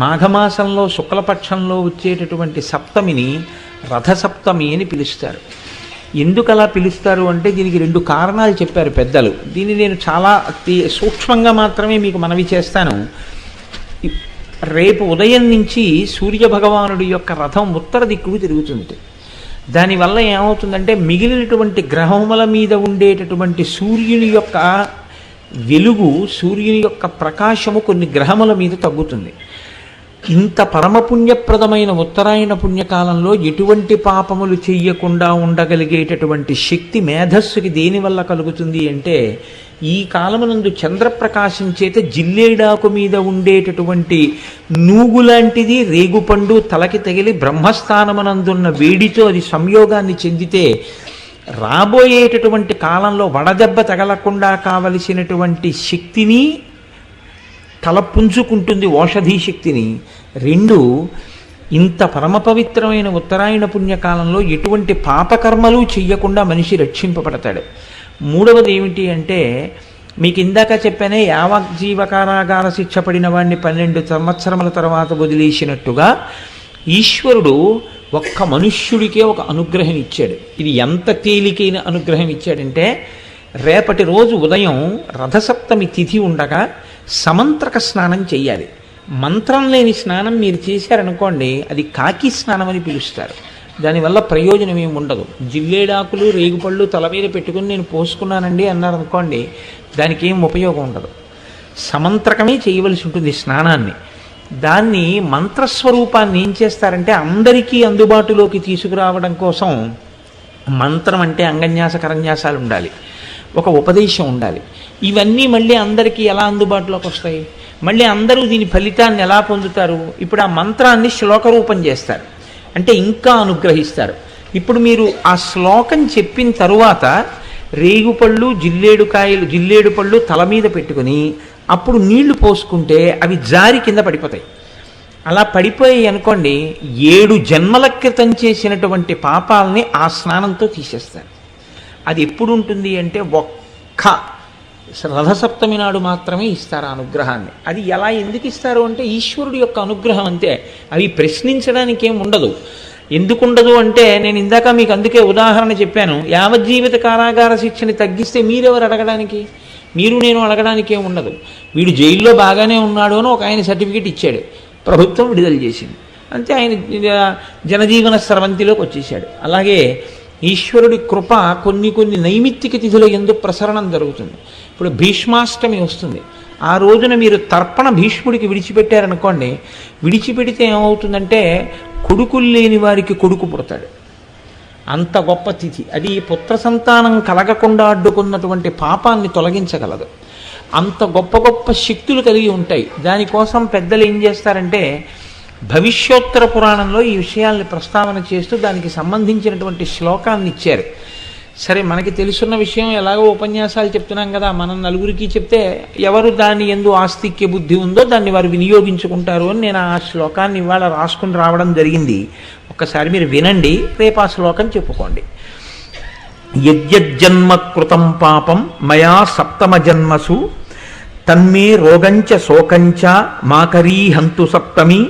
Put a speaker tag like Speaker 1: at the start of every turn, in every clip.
Speaker 1: మాఘమాసంలో శుక్లపక్షంలో వచ్చేటటువంటి సప్తమిని రథసప్తమి అని పిలుస్తారు. ఎందుకు అలా పిలుస్తారు అంటే దీనికి 2 కారణాలు చెప్పారు పెద్దలు. దీన్ని నేను చాలా సూక్ష్మంగా మాత్రమే మీకు మనవి చేస్తాను. రేపు ఉదయం నుంచి సూర్యభగవానుడి యొక్క రథం ఉత్తర దిక్కుకు తిరుగుతుంది. దానివల్ల ఏమవుతుందంటే మిగిలినటువంటి గ్రహముల మీద ఉండేటటువంటి సూర్యుని యొక్క వెలుగు, సూర్యుని యొక్క ప్రకాశము కొన్ని గ్రహముల మీద తగ్గుతుంది. ఇంత పరమపుణ్యప్రదమైన ఉత్తరాయణ పుణ్యకాలంలో ఎటువంటి పాపములు చెయ్యకుండా ఉండగలిగేటటువంటి శక్తి మేధస్సుకి దేనివల్ల కలుగుతుంది అంటే, ఈ కాలమునందు చంద్రప్రకాశం చేత జిల్లేడాకు మీద ఉండేటటువంటి నూగులాంటిది రేగుపండు తలకి తగిలి బ్రహ్మస్థానమునందున్న వేడితో అది సంయోగాన్ని చెందితే రాబోయేటటువంటి కాలంలో వడదెబ్బ తగలకుండా కావలసినటువంటి శక్తిని తలపుంజుకుంటుంది, ఓషధీ శక్తిని. 2, ఇంత పరమ పవిత్రమైన ఉత్తరాయణ పుణ్యకాలంలో ఎటువంటి పాపకర్మలు చెయ్యకుండా మనిషి రక్షింపబడతాడు. 3వది ఏమిటి అంటే, మీకు ఇందాక చెప్పానే యావజ్జీవ కారాగార శిక్ష పడిన వాడిని 12 సంవత్సరముల తర్వాత వదిలేసినట్టుగా ఈశ్వరుడు ఒక్క మనుష్యుడికే ఒక అనుగ్రహం ఇచ్చాడు. ఇది ఎంత తేలికైన అనుగ్రహం ఇచ్చాడంటే, రేపటి రోజు ఉదయం రథసప్తమి తిథి ఉండగా సమంత్రక స్నానం చెయ్యాలి. మంత్రం లేని స్నానం మీరు చేశారనుకోండి, అది కాకి స్నానం అని పిలుస్తారు. దానివల్ల ప్రయోజనం ఏమి ఉండదు. జిల్లేడాకులు రేగుపళ్ళు తల మీద పెట్టుకుని నేను పోసుకున్నానండి అన్నారనుకోండి, దానికి ఏం ఉపయోగం ఉండదు. సమంత్రకమే చేయవలసి ఉంటుంది స్నానాన్ని. దాన్ని మంత్రస్వరూపాన్ని ఏం చేస్తారంటే అందరికీ అందుబాటులోకి తీసుకురావడం కోసం మంత్రం అంటే అంగన్యాస కరన్యాసాలు ఉండాలి, ఒక ఉపదేశం ఉండాలి. ఇవన్నీ మళ్ళీ అందరికీ ఎలా అందుబాటులోకి వస్తాయి? మళ్ళీ అందరూ దీని ఫలితాన్ని ఎలా పొందుతారు? ఇప్పుడు ఆ మంత్రాన్ని శ్లోకరూపం చేస్తారు, అంటే ఇంకా అనుగ్రహిస్తారు. ఇప్పుడు మీరు ఆ శ్లోకం చెప్పిన తరువాత రేగుపళ్ళు జిల్లేడు పళ్ళు తల మీద పెట్టుకుని అప్పుడు నీళ్లు పోసుకుంటే అవి జారి కింద పడిపోతాయి. అలా పడిపోయి అనుకోండి, 7 జన్మల క్రితం చేసినటువంటి పాపాలని ఆ స్నానంతో తీసేస్తారు. అది ఎప్పుడు ఉంటుంది అంటే ఒక్క రథసప్తమి నాడు మాత్రమే ఇస్తారు ఆ అనుగ్రహాన్ని. అది ఎలా ఎందుకు ఇస్తారు అంటే ఈశ్వరుడు యొక్క అనుగ్రహం అంతే. అవి ప్రశ్నించడానికి ఏం ఉండదు. ఎందుకు ఉండదు అంటే, నేను ఇందాక మీకు అందుకే ఉదాహరణ చెప్పాను. యావజ్జీవిత కారాగార శిక్షని తగ్గిస్తే మీరెవరు అడగడానికి? మీరు నేను అడగడానికి ఏం ఉండదు. వీడు జైల్లో బాగానే ఉన్నాడు అని ఒక ఆయన సర్టిఫికేట్ ఇచ్చాడు, ప్రభుత్వం విడుదల చేసింది, అంతే. ఆయన జనజీవన స్రవంతిలోకి వచ్చేసాడు. అలాగే ఈశ్వరుడి కృప కొన్ని నైమిత్తిక తిథుల యందు ప్రసరణం జరుగుతుంది. ఇప్పుడు భీష్మాష్టమి వస్తుంది. ఆ రోజున మీరు తర్పణ భీష్ముడికి విడిచిపెట్టారనుకోండి, విడిచిపెడితే ఏమవుతుందంటే కొడుకులు లేని వారికి కొడుకు పుడతాడు. అంత గొప్ప తిథి అది. పుత్ర సంతానం కలగకుండా అడ్డుకున్నటువంటి పాపాన్ని తొలగించగలదు. అంత గొప్ప శక్తులు కలిగి ఉంటాయి. దానికోసం పెద్దలు ఏం చేస్తారంటే, భవిష్యోత్తర పురాణంలో ఈ విషయాల్ని ప్రస్తావన చేస్తూ దానికి సంబంధించినటువంటి శ్లోకాన్ని ఇచ్చారు. సరే, మనకి తెలుసున్న విషయం ఎలాగో ఉపన్యాసాలు చెప్తున్నాం కదా, మనం నలుగురికి చెప్తే ఎవరు దాని యందు ఆస్తిక్య బుద్ధి ఉందో దాన్ని వారు వినియోగించుకుంటారు అని నేను ఆ శ్లోకాన్ని ఇవాళ రాసుకుని రావడం జరిగింది. ఒక్కసారి మీరు వినండి, రేపు ఆ శ్లోకం చెప్పుకోండి. యజ్జన్మ కృతం పాపం మయా సప్తమ జన్మసు తన్మే రోగంచ శోకంచ మాకరీహంతు సప్తమి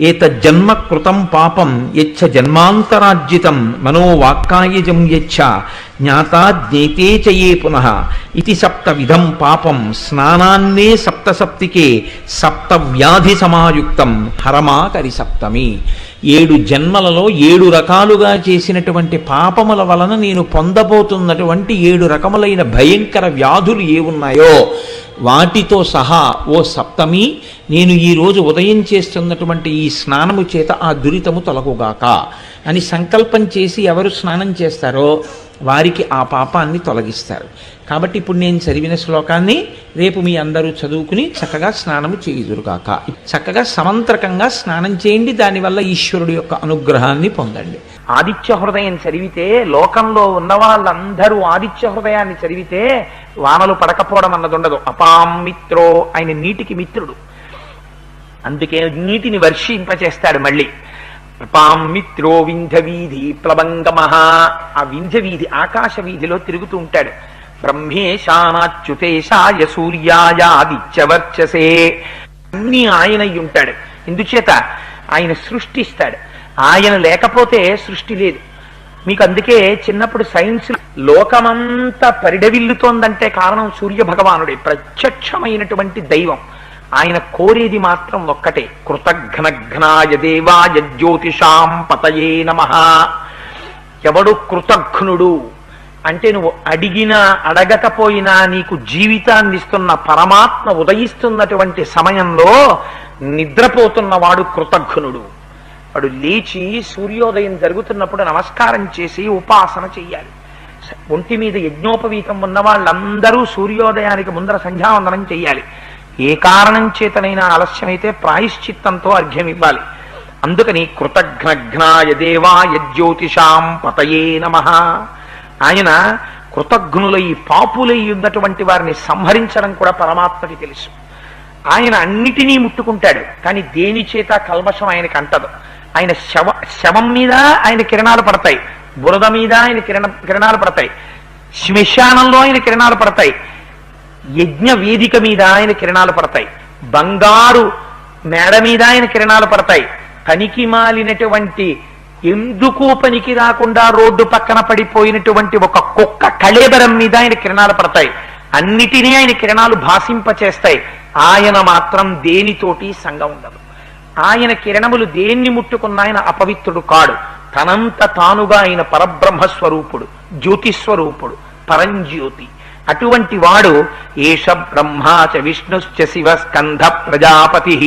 Speaker 1: ఏతజ్జన్మ కృతం పాపం యచ్చ జన్మాంతరార్జితం మనోవాక్కాయజం యచ్చ జ్ఞాతా జ్ఞేతే చయే పునః ఇది సప్తవిధం పాపం స్నానాన్నే సప్తసప్తికే సప్తవ్యాధి సమాయుక్తం హరమాకరి సప్తమి. 7 జన్మలలో 7 రకాలుగా చేసినటువంటి పాపముల వలన నేను పొందబోతున్నటువంటి 7 రకములైన భయంకర వ్యాధులు ఏ ఉన్నాయో వాటితో సహా ఓ సప్తమి, నేను ఈరోజు ఉదయం చేస్తున్నటువంటి ఈ స్నానము చేత ఆ దురితము తొలగుగాక అని సంకల్పం చేసి ఎవరు స్నానం చేస్తారో వారికి ఆ పాపాన్ని తొలగిస్తారు. కాబట్టి ఇప్పుడు నేను చదివిన శ్లోకాన్ని రేపు మీ అందరూ చదువుకుని చక్కగా స్నానము చేయుదురుగాక. చక్కగా సమంత్రకంగా స్నానం చేయండి, దానివల్ల ఈశ్వరుడు యొక్క అనుగ్రహాన్ని పొందండి. ఆదిత్య హృదయం చదివితే, లోకంలో ఉన్న వాళ్ళందరూ ఆదిత్య హృదయాన్ని చదివితే వానలు పడకపోవడం అన్నది ఉండదు. అపాం మిత్రో, ఆయన నీటికి మిత్రుడు, అందుకే నీటిని వర్షింపచేస్తాడు. మళ్ళీ అపాం మిత్రో వింధ్య వీధి ప్లవంగమహ, ఆ వింధ్య వీధి ఆకాశ వీధిలో తిరుగుతూ ఉంటాడు. బ్రహ్మేశానాచ్యుతేశాయ సూర్యాయ ఆదిత్యవర్చసే, అన్ని ఆయన ఉంటాడు. ఎందుచేత ఆయన సృష్టిస్తాడు. ఆయన లేకపోతే సృష్టి లేదు. మీకు అందుకే చిన్నప్పుడు సైన్స్ లోకమంతా పరిడవిల్లుతోందంటే కారణం సూర్య భగవానుడే, ప్రత్యక్షమైనటువంటి దైవం. ఆయన కోరేది మాత్రం ఒక్కటే, కృతఘ్నఘ్నాయ దేవాయ జ్యోతిషాం పతయే నమః. ఎవడు కృతఘ్నుడు అంటే నువ్వు అడిగినా అడగకపోయినా నీకు జీవితాన్ని ఇస్తున్న పరమాత్మ ఉదయిస్తున్నటువంటి సమయంలో నిద్రపోతున్నవాడు కృతఘ్నుడు. వాడు లేచి సూర్యోదయం జరుగుతున్నప్పుడు నమస్కారం చేసి ఉపాసన చెయ్యాలి. ఒంటి మీద యజ్ఞోపవీతం ఉన్న వాళ్ళందరూ సూర్యోదయానికి ముందర సంధ్యావందనం చెయ్యాలి. ఏ కారణం చేతనైనా ఆలస్యమైతే ప్రాయశ్చిత్తంతో అర్ఘ్యం ఇవ్వాలి. అందుకని కృతఘ్నఘ్నాయ దేవాయ జ్యోతిషాం పతయే నమః. ఆయన కృతఘ్నులై పాపులై ఉన్నటువంటి వారిని సంహరించడం కూడా పరమాత్మకి తెలుసు. ఆయన అన్నిటినీ ముట్టుకుంటాడు, కానీ దేని చేత కల్మషం ఆయనకి అంటదు. ఆయన శవం మీద ఆయన కిరణాలు పడతాయి, బురద మీద ఆయన కిరణాలు పడతాయి, శ్మశానంలో ఆయన కిరణాలు పడతాయి, యజ్ఞ వేదిక మీద ఆయన కిరణాలు పడతాయి, బంగారు మేడ మీద ఆయన కిరణాలు పడతాయి, పనికి మాలినటువంటి ఎందుకు పనికి రాకుండా రోడ్డు పక్కన పడిపోయినటువంటి ఒక కుక్క కళేబరం మీద ఆయన కిరణాలు పడతాయి. అన్నిటినీ ఆయన కిరణాలు భాషింపచేస్తాయి. ఆయన మాత్రం దేనితోటి సంగం ఉండదు. ఆయన కిరణములు దేన్ని ముట్టుకున్న ఆయన అపవిత్రుడు కాడు. తనంత తానుగా ఆయన పరబ్రహ్మస్వరూపుడు, జ్యోతిస్వరూపుడు, పరంజ్యోతి. అటువంటి వాడు ఏష బ్రహ్మాచ విష్ణుశ్చ శివ స్కంధ ప్రజాపతి.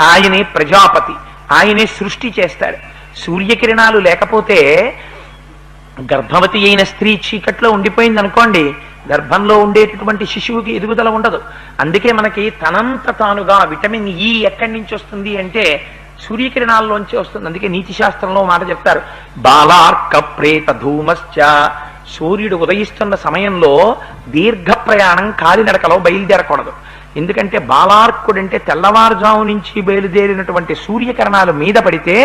Speaker 1: ఆయనే ప్రజాపతి, ఆయనే సృష్టి చేస్తాడు. సూర్యకిరణాలు లేకపోతే గర్భవతి అయిన స్త్రీ చీకట్లో ఉండిపోయింది అనుకోండి, గర్భంలో ఉండేటటువంటి శిశువుకి ఎదుగుదల ఉండదు. అందుకే మనకి తనంత తానుగా విటమిన్ ఈ ఎక్కడి నుంచి వస్తుంది అంటే సూర్యకిరణాల్లోంచి వస్తుంది. అందుకే నీతి శాస్త్రంలో మాట చెప్తారు, బాలార్క ప్రేత ధూమశ్చ. సూర్యుడు ఉదయిస్తున్న సమయంలో దీర్ఘ ప్రయాణం కాలినడకలో బయలుదేరకూడదు. ఎందుకంటే బాలార్కుడంటే తెల్లవారుజాము నుంచి బయలుదేరినటువంటి సూర్యకిరణాలు మీద పడితే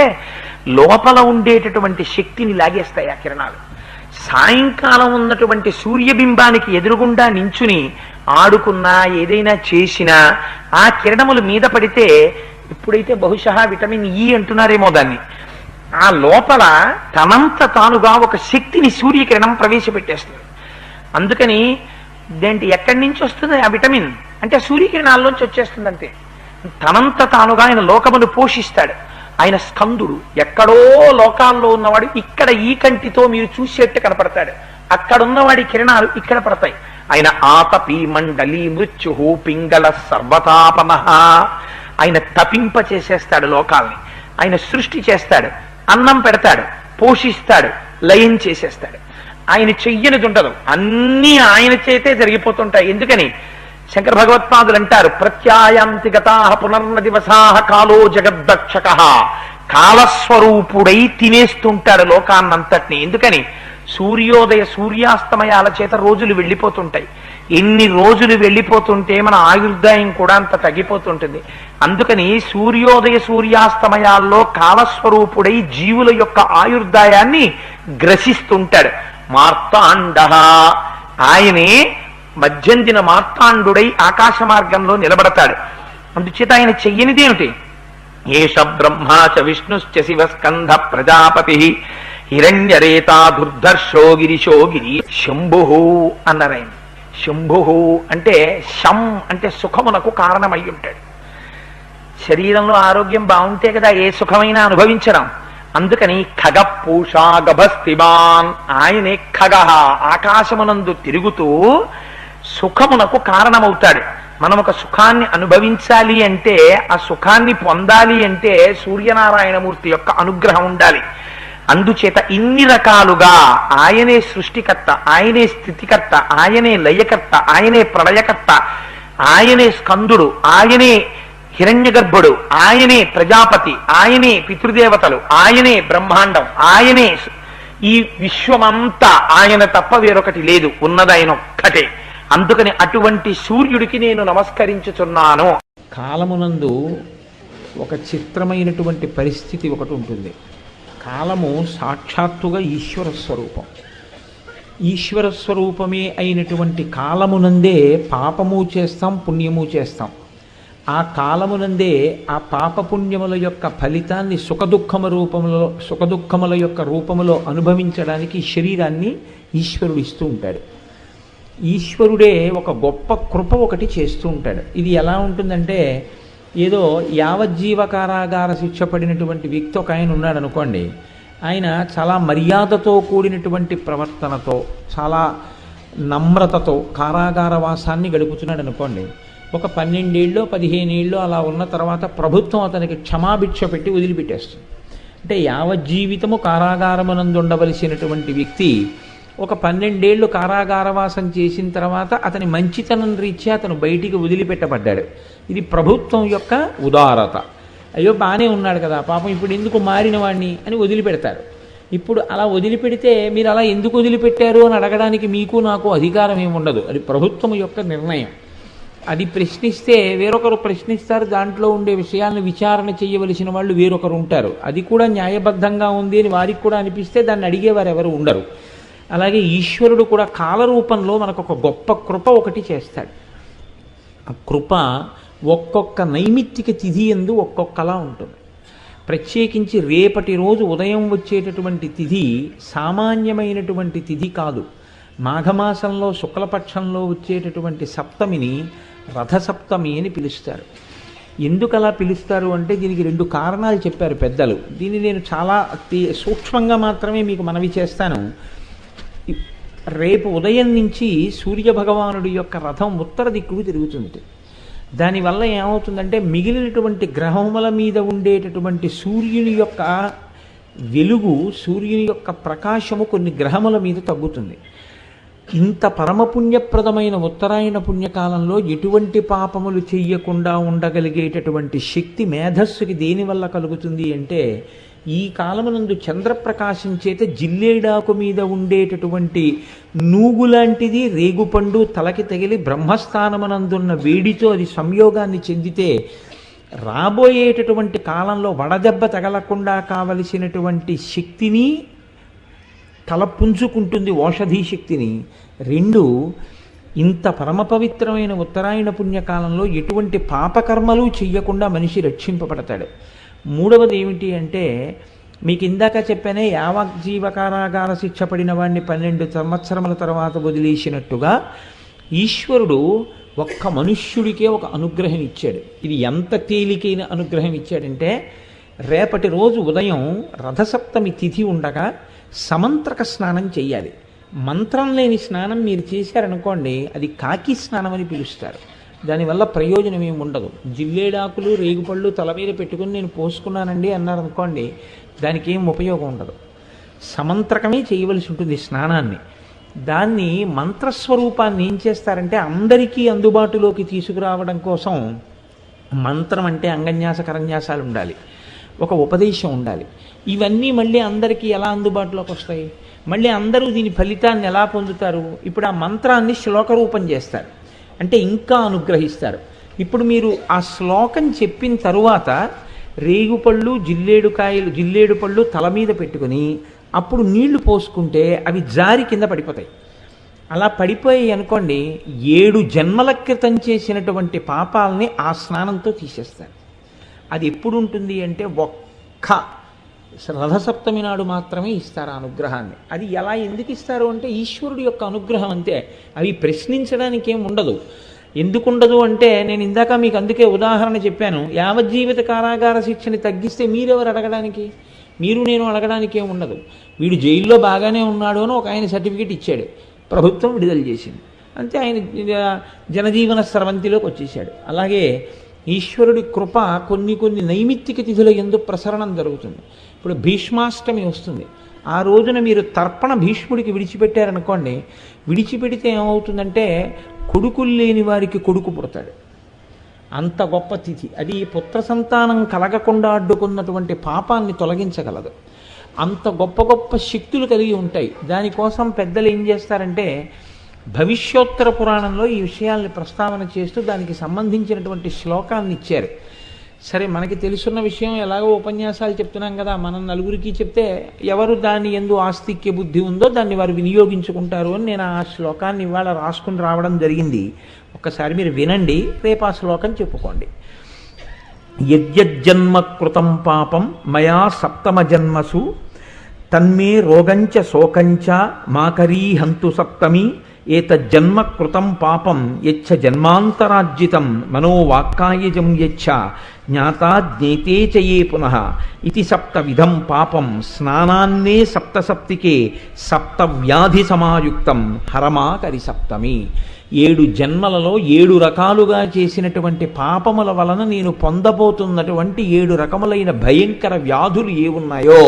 Speaker 1: లోపల ఉండేటటువంటి శక్తిని లాగేస్తాయి ఆ కిరణాలు. సాయంకాలం ఉన్నటువంటి సూర్యబింబానికి ఎదురుగుండా నించుని ఆడుకున్నా ఏదైనా చేసినా ఆ కిరణములు మీద పడితే, ఇప్పుడైతే బహుశా విటమిన్ ఈ అంటున్నారేమో దాన్ని, ఆ లోపల తనంత తానుగా ఒక శక్తిని సూర్యకిరణం ప్రవేశపెట్టేస్తుంది. అందుకని దేంటి ఎక్కడి నుంచి వస్తుంది ఆ విటమిన్ అంటే సూర్యకిరణాల్లోంచి వచ్చేస్తుంది. అంతే, తనంత తానుగా ఆయన లోకమును పోషిస్తాడు. ఆయన స్కందుడు, ఎక్కడో లోకాల్లో ఉన్నవాడు ఇక్కడ ఈ కంటితో మీరు చూసేట్టు కనపడతాడు, అక్కడున్నవాడి కిరణాలు ఇక్కడ పడతాయి. ఆయన ఆతపి మండలి మృత్యు పింగళ సర్వతాపన. ఆయన తపింప చేసేస్తాడు లోకాల్ని. ఆయన సృష్టి చేస్తాడు, అన్నం పెడతాడు, పోషిస్తాడు, లయం చేసేస్తాడు. ఆయన చెయ్యనిది ఉండదు, అన్నీ ఆయన చేతే జరిగిపోతుంటాయి. ఎందుకని శంకర భగవత్పాదులు అంటారు, ప్రత్యాయాంతి గతా పునర్న దివసాహ కాలో జగద్దక్షక. కాలస్వరూపుడై తినేస్తుంటాడు లోకాన్నంతటిని. ఎందుకని సూర్యోదయ సూర్యాస్తమయాల చేత రోజులు వెళ్ళిపోతుంటాయి. ఎన్ని రోజులు వెళ్ళిపోతుంటే మన ఆయుర్దాయం కూడా అంత తగ్గిపోతుంటుంది. అందుకని సూర్యోదయ సూర్యాస్తమయాల్లో కాలస్వరూపుడై జీవుల యొక్క ఆయుర్దాయాన్ని గ్రసిస్తుంటాడు. మార్తాండ, ఆయనే మధ్యందిన మార్తాండుడై ఆకాశ మార్గంలో నిలబడతాడు. అందుచేత ఆయన చెయ్యనిదేమిటి, ఏష బ్రహ్మాచ విష్ణుశ్చ శివ స్కంధ ప్రజాపతి హిరణ్యరేతా దుర్ధర్షో గిరిశో గిరి శంభు అన్నారు. ఆయన శంభు అంటే శం అంటే సుఖమునకు కారణమై ఉంటాడు. శరీరంలో ఆరోగ్యం బాగుంటే కదా ఏ సుఖమైనా అనుభవించడం. అందుకని ఖగ పూషా గభస్తిమాన్, ఆయనే ఖగ, ఆకాశమునందు తిరుగుతూ సుఖమునకు కారణమవుతాడు. మనం ఒక సుఖాన్ని అనుభవించాలి అంటే, ఆ సుఖాన్ని పొందాలి అంటే సూర్యనారాయణమూర్తి యొక్క అనుగ్రహం ఉండాలి. అందుచేత ఇన్ని రకాలుగా ఆయనే సృష్టికర్త, ఆయనే స్థితికర్త, ఆయనే లయకర్త, ఆయనే ప్రళయకర్త, ఆయనే స్కందుడు, ఆయనే హిరణ్యగర్భుడు, ఆయనే ప్రజాపతి, ఆయనే పితృదేవతలు, ఆయనే బ్రహ్మాండం, ఆయనే ఈ విశ్వమంతా. ఆయన తప్ప వేరొకటి లేదు, ఉన్నదాయన ఒక్కటే. అందుకని అటువంటి సూర్యుడికి నేను నమస్కరించుచున్నాను. కాలమునందు ఒక చిత్రమైనటువంటి పరిస్థితి ఒకటి ఉంటుంది. కాలము సాక్షాత్తుగా ఈశ్వర స్వరూపం. ఈశ్వర స్వరూపమే అయినటువంటి కాలమునందే పాపము చేస్తాం, పుణ్యము చేస్తాం. ఆ కాలమునందే ఆ పాపపుణ్యముల యొక్క ఫలితాన్ని సుఖదుఖముల యొక్క రూపములో అనుభవించడానికి శరీరాన్ని ఈశ్వరుడు ఇస్తూ ఉంటాడు. ఈశ్వరుడే ఒక గొప్ప కృప ఒకటి చేస్తూ ఉంటాడు. ఇది ఎలా ఉంటుందంటే, ఏదో యావజ్జీవ కారాగార శిక్ష పడినటువంటి వ్యక్తి ఒక ఆయన ఉన్నాడు అనుకోండి. ఆయన చాలా మర్యాదతో కూడినటువంటి ప్రవర్తనతో, చాలా నమ్రతతో కారాగార వాసాన్ని గడుపుతున్నాడు అనుకోండి. ఒక 12 ఏళ్ళో 15 ఏళ్ళో అలా ఉన్న తర్వాత ప్రభుత్వం అతనికి క్షమాభిక్ష పెట్టి వదిలిపెట్టేస్తుంది. అంటే యావజ్జీవితము కారాగారమునందు ఉండవలసినటువంటి వ్యక్తి ఒక 12 ఏళ్ళు కారాగారవాసం చేసిన తర్వాత అతని మంచితనం రీత్యా అతను బయటికి వదిలిపెట్టబడ్డాడు. ఇది ప్రభుత్వం యొక్క ఉదారత. అయ్యో బాగానే ఉన్నాడు కదా పాపం, ఇప్పుడు ఎందుకు మారిన వాడిని అని వదిలిపెడతారు. ఇప్పుడు అలా వదిలిపెడితే మీరు అలా ఎందుకు వదిలిపెట్టారు అని అడగడానికి మీకు నాకు అధికారం ఏమి ఉండదు. అది ప్రభుత్వం యొక్క నిర్ణయం. అది ప్రశ్నిస్తే వేరొకరు ప్రశ్నిస్తారు. దాంట్లో ఉండే విషయాలను విచారణ చేయవలసిన వాళ్ళు వేరొకరు ఉంటారు. అది కూడా న్యాయబద్ధంగా ఉంది అని వారికి కూడా అనిపిస్తే దాన్ని అడిగేవారు ఎవరు ఉండరు. అలాగే ఈశ్వరుడు కూడా కాలరూపంలో మనకు ఒక గొప్ప కృప ఒకటి చేస్తాడు. ఆ కృప ఒక్కొక్క నైమిత్తిక తిథి యందు ఒక్కొక్కలా ఉంటుంది. ప్రత్యేకించి రేపటి రోజు ఉదయం వచ్చేటటువంటి తిథి సామాన్యమైనటువంటి తిథి కాదు. మాఘమాసంలో శుక్లపక్షంలో వచ్చేటటువంటి సప్తమిని రథసప్తమి అని పిలుస్తారు. ఎందుకు అలా పిలుస్తారు అంటే దీనికి 2 కారణాలు చెప్పారు పెద్దలు. దీన్ని నేను చాలా సూక్ష్మంగా మాత్రమే మీకు మనవి చేస్తాను. రేపు ఉదయం నుంచి సూర్యభగవానుడి యొక్క రథం ఉత్తర దిక్కుకు తిరుగుతుంది. దానివల్ల ఏమవుతుందంటే మిగిలినటువంటి గ్రహముల మీద ఉండేటటువంటి సూర్యుని యొక్క వెలుగు, సూర్యుని యొక్క ప్రకాశము కొన్ని గ్రహముల మీద తగ్గుతుంది. ఇంత పరమపుణ్యప్రదమైన ఉత్తరాయణ పుణ్యకాలంలో ఎటువంటి పాపములు చెయ్యకుండా ఉండగలిగేటటువంటి శక్తి మేధస్సుకి దేనివల్ల కలుగుతుంది అంటే, ఈ కాలమునందు చంద్రప్రకాశం చేత జిల్లేడాకు మీద ఉండేటటువంటి నూగులాంటిది రేగుపండు తలకి తగిలి బ్రహ్మస్థానమునందున్న వేడితో అది సంయోగాన్ని చెందితే రాబోయేటటువంటి కాలంలో వడదెబ్బ తగలకుండా కావలసినటువంటి శక్తిని తలపుంజుకుంటుంది, ఓషధీ శక్తిని. 2, ఇంత పరమపవిత్రమైన ఉత్తరాయణ పుణ్యకాలంలో ఎటువంటి పాపకర్మలు చెయ్యకుండా మనిషి రక్షింపబడతాడు. 3వది ఏమిటి అంటే, మీకు ఇందాక చెప్పానే యావజ్జీవ కారాగార శిక్ష పడిన వాడిని 12 సంవత్సరముల తర్వాత వదిలేసినట్టుగా ఈశ్వరుడు ఒక్క మనుష్యుడికే ఒక అనుగ్రహం ఇచ్చాడు. ఇది ఎంత తేలికైన అనుగ్రహం ఇచ్చాడంటే, రేపటి రోజు ఉదయం రథసప్తమి తిథి ఉండగా సమంత్రక స్నానం చెయ్యాలి. మంత్రం లేని స్నానం మీరు చేశారనుకోండి, అది కాకి స్నానం అని పిలుస్తారు. దానివల్ల ప్రయోజనం ఏమి ఉండదు. జిల్లేడాకులు రేగుపళ్ళు తల మీద పెట్టుకుని నేను పోసుకున్నానండి అన్నారనుకోండి, దానికి ఏం ఉపయోగం ఉండదు. సమంత్రకమే చేయవలసి ఉంటుంది స్నానాన్ని. దాన్ని మంత్రస్వరూపాన్ని ఏం చేస్తారంటే అందరికీ అందుబాటులోకి తీసుకురావడం కోసం మంత్రం అంటే అంగన్యాస కరన్యాసాలు ఉండాలి, ఒక ఉపదేశం ఉండాలి. ఇవన్నీ మళ్ళీ అందరికీ ఎలా అందుబాటులోకి వస్తాయి? మళ్ళీ అందరూ దీని ఫలితాన్ని ఎలా పొందుతారు? ఇప్పుడు ఆ మంత్రాన్ని శ్లోక రూపం చేస్తారు, అంటే ఇంకా అనుగ్రహిస్తారు. ఇప్పుడు మీరు ఆ శ్లోకం చెప్పిన తరువాత రేగుపళ్ళు జిల్లేడు పళ్ళు తల మీద పెట్టుకుని అప్పుడు నీళ్లు పోసుకుంటే అవి జారి కింద పడిపోతాయి. అలా పడిపోయి అనుకోండి, 7 జన్మల క్రితం చేసినటువంటి పాపాలని ఆ స్నానంతో తీసేస్తారు. అది ఎప్పుడు ఉంటుంది అంటే ఒక్క రథసప్తమి నాడు మాత్రమే ఇస్తారు ఆ అనుగ్రహాన్ని. అది ఎలా ఎందుకు ఇస్తారు అంటే ఈశ్వరుడు యొక్క అనుగ్రహం అంతే. అవి ప్రశ్నించడానికి ఏం ఉండదు. ఎందుకు ఉండదు అంటే, నేను ఇందాక మీకు అందుకే ఉదాహరణ చెప్పాను. యావజ్జీవిత కారాగార శిక్షని తగ్గిస్తే మీరెవరు అడగడానికి? మీరు నేను అడగడానికి ఏం ఉండదు. వీడు జైల్లో బాగానే ఉన్నాడు అని ఒక ఆయన సర్టిఫికేట్ ఇచ్చాడు, ప్రభుత్వం విడుదల చేసింది, అంతే. ఆయన జనజీవన స్రవంతిలోకి వచ్చేసాడు. అలాగే ఈశ్వరుడి కృప కొన్ని నైమిత్తిక తిథుల యందు ప్రసరణం జరుగుతుంది. ఇప్పుడు భీష్మాష్టమి వస్తుంది. ఆ రోజున మీరు తర్పణ భీష్ముడికి విడిచిపెట్టారనుకోండి, విడిచిపెడితే ఏమవుతుందంటే కొడుకులు లేని వారికి కొడుకు పుడతాడు. అంత గొప్ప తిథి అది. పుత్ర సంతానం కలగకుండా అడ్డుకున్నటువంటి పాపాన్ని తొలగించగలదు. అంత గొప్ప శక్తులు కలిగి ఉంటాయి. దానికోసం పెద్దలు ఏం చేస్తారంటే, భవిష్యోత్తర పురాణంలో ఈ విషయాల్ని ప్రస్తావన చేస్తూ దానికి సంబంధించినటువంటి శ్లోకాన్ని ఇచ్చారు. సరే, మనకి తెలుసున్న విషయం ఎలాగో ఉపన్యాసాలు చెప్తున్నాం కదా, మనం నలుగురికి చెప్తే ఎవరు దాని ఎందు ఆస్తిక్య బుద్ధి ఉందో దాన్ని వారు వినియోగించుకుంటారు అని నేను ఆ శ్లోకాన్ని ఇవాళ రాసుకుని రావడం జరిగింది. ఒక్కసారి మీరు వినండి, రేపు ఆ శ్లోకం చెప్పుకోండి. యజ్జన్మ కృతం పాపం మయా సప్తమ జన్మసు తన్మే రోగంచ శోకంచ మాకరీహంతు సప్తమి ఏతజ్జన్మ కృతం పాపం యచ్చ జన్మాంతరార్జితం మనోవాక్కాయజం యచ్చ జ్ఞాతా జ్ఞేతే చ యే పునః ఇది సప్తవిధం పాపం స్నానాన్నే సప్తసప్తికే సప్తవ్యాధి సమాయుక్తం హరమాకరి సప్తమి. 7 జన్మలలో 7 రకాలుగా చేసినటువంటి పాపముల వలన నేను పొందబోతున్నటువంటి 7 రకములైన భయంకర వ్యాధులు ఏ ఉన్నాయో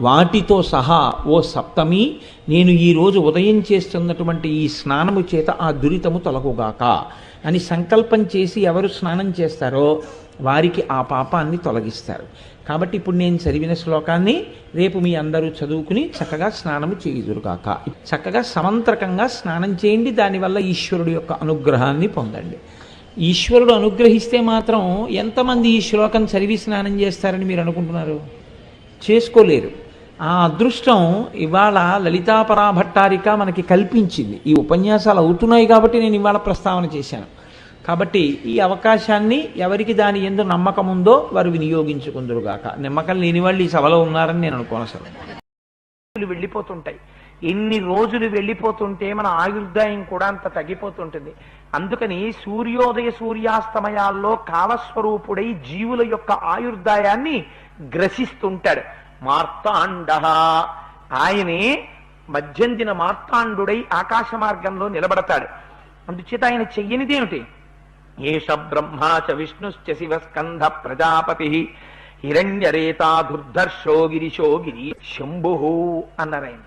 Speaker 1: వాటితో సహా ఓ సప్తమి, నేను ఈరోజు ఉదయం చేస్తున్నటువంటి ఈ స్నానము చేత ఆ దురితము తొలగుగాక అని సంకల్పం చేసి ఎవరు స్నానం చేస్తారో వారికి ఆ పాపాన్ని తొలగిస్తారు. కాబట్టి ఇప్పుడు నేను చదివిన శ్లోకాన్ని రేపు మీ అందరూ చదువుకుని చక్కగా స్నానము చేయుదురుగాక. చక్కగా సమంత్రకంగా స్నానం చేయండి, దానివల్ల ఈశ్వరుడు యొక్క అనుగ్రహాన్ని పొందండి. ఈశ్వరుడు అనుగ్రహిస్తే మాత్రం ఎంతమంది ఈ శ్లోకం చదివి స్నానం చేస్తారని మీరు అనుకుంటున్నారు? చేసుకోలేరు. ఆ అదృష్టం ఇవాళ లలితాపరాభట్టారిక మనకి కల్పించింది. ఈ ఉపన్యాసాలు అవుతున్నాయి కాబట్టి నేను ఇవాళ ప్రస్తావన చేశాను. కాబట్టి ఈ అవకాశాన్ని ఎవరికి దాని యందు నమ్మకం ఉందో వారు వినియోగించుకుందరుగాక. నమ్మకం లేని వాళ్ళు ఈ సభలో ఉన్నారని నేను అనుకోను. అసలు వెళ్ళిపోతుంటాయి, ఎన్ని రోజులు వెళ్ళిపోతుంటే మన ఆయుర్దాయం కూడా అంత తగ్గిపోతుంటుంది. అందుకని సూర్యోదయ సూర్యాస్తమయాల్లో కాలస్వరూపుడై జీవుల యొక్క ఆయుర్దాయాన్ని గ్రసిస్తుంటాడు. మార్తాండ, ఆయనే మధ్యందిన మార్తాండుడై ఆకాశ మార్గంలో నిలబడతాడు. అందుచేత ఆయన చెయ్యనిదేమిటి? ఏష బ్రహ్మా చ విష్ణుశ్చ శివస్కంధ ప్రజాపతి హిరణ్యరేతా దుర్ధర్షో గిరిశో గిరి శంభు అన్నారు ఆయన.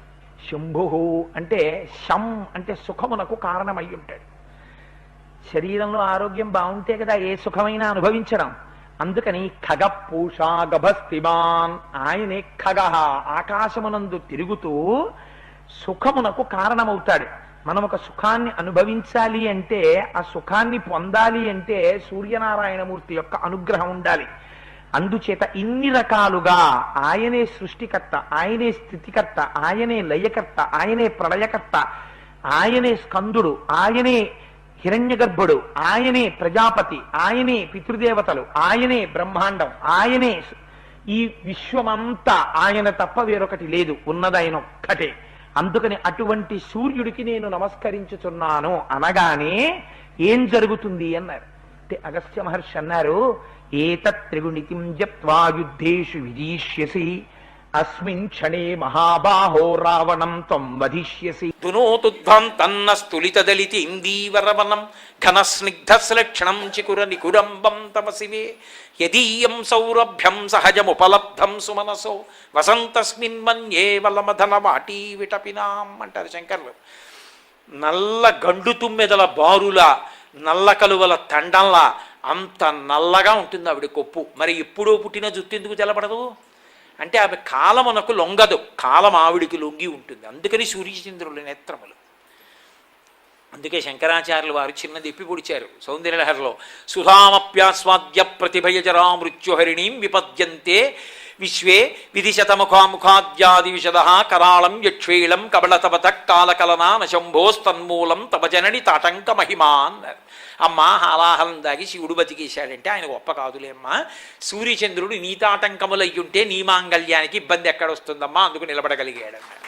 Speaker 1: శంభు అంటే శం అంటే సుఖమునకు కారణమై ఉంటాడు. శరీరంలో ఆరోగ్యం బాగుంటే కదా ఏ సుఖమైనా అనుభవించడం. అందుకని ఖగ పూషా గభస్తిమాన్, ఆయనే ఖగ, ఆకాశమునందు తిరుగుతూ సుఖమునకు కారణమవుతాడు. మనం ఒక సుఖాన్ని అనుభవించాలి అంటే, ఆ సుఖాన్ని పొందాలి అంటే సూర్యనారాయణమూర్తి యొక్క అనుగ్రహం ఉండాలి. అందుచేత ఇన్ని రకాలుగా ఆయనే సృష్టికర్త, ఆయనే స్థితికర్త, ఆయనే లయకర్త, ఆయనే ప్రళయకర్త, ఆయనే స్కందుడు, ఆయనే హిరణ్యగర్భుడు, ఆయనే ప్రజాపతి, ఆయనే పితృదేవతలు, ఆయనే బ్రహ్మాండం, ఆయనే ఈ విశ్వమంతా ఆయన తప్ప వేరొకటి లేదు, ఉన్నదైన ఒక్కటే. అందుకని అటువంటి సూర్యుడికి నేను నమస్కరించుచున్నాను అనగానే ఏం జరుగుతుంది అన్నారు. అంటే అగస్త్య మహర్షి అన్నారు, ఏతత్ త్రిగుణితిం జప్త్వా యుద్ధేషు విజీష్యసి అస్మిన్ క్షణే మహాబాహో రావణం త్వం వధిష్యసి. దునోతుధ్వం తన్న స్థులితదలితి ఇందీవరవనం ఘనస్నిగ్ధశ్లక్షణం చికుర నికురంబం తమసివే యదీయం సౌరభ్యం సహజముపలబ్ధం సుమనసో వసంతస్మిన్ మన్యే వలమధన వాటీ విటపినాం అంటారు శంకర్లు. నల్ల గండు తుమ్మెదల బారులా, నల్ల కలువల తండంలా అంత నల్లగా ఉంటుంది ఆవిడ కొప్పు. మరి ఎప్పుడో పుట్టిన జుట్టు ఎందుకు తెల్లబడదు అంటే ఆమె కాలమునకు లొంగదు, కాలం ఆవిడికి లొంగి ఉంటుంది. అందుకని సూర్యచంద్రుల నేత్రములు. అందుకే శంకరాచార్యులు వారు చిన్నది ఎప్పి పొడిచారు సౌందర్యలహరిలో, సుధామప్యాస్వాద్య ప్రతిభయజరా మృత్యుహరిణీం విపద్యంతే విశ్వే విధిశతముఖాముఖాద్యాది విశద కరాళం యక్షేళం కబళతపత కాలకలనా నశంభోస్తన్మూలం తప జనని తాటంక మహిమా అన్నారు. అమ్మ హాలాహలం దాగి శివుడు బతికేశాడంటే ఆయన గొప్ప కాదులేమ్మా, సూర్యచంద్రుడు నీతాటంకములయ్యుంటే నీ మాంగళ్యానికి ఇబ్బంది ఎక్కడొస్తుందమ్మా, అందుకు నిలబడగలిగాడన్నారు.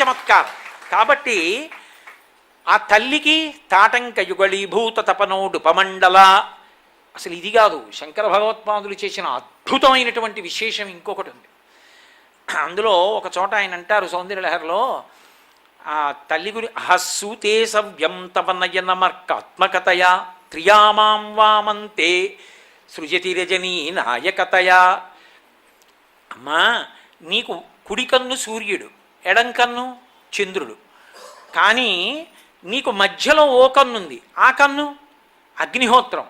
Speaker 1: చమత్కారం. కాబట్టి ఆ తల్లికి తాటంక యుగళీభూత తపనోడు పమండల. అసలు ఇది కాదు, శంకర భగవత్పాదులు చేసిన అద్భుతమైనటువంటి విశేషం ఇంకొకటి ఉంది. అందులో ఒక చోట ఆయన అంటారు సౌందర్యలహరిలో, ఆ తల్లి గురి అహస్సూతే సవ్యం తవ నయనమర్కాత్మకతయా త్రియామాం వామంతే సృజతి రజనీ నాయకతయా. అమ్మా, నీకు కుడి కన్ను సూర్యుడు, ఎడం కన్ను చంద్రుడు, కానీ నీకు మధ్యలో ఓ కన్నుంది, ఆ కన్ను అగ్నిహోత్రం,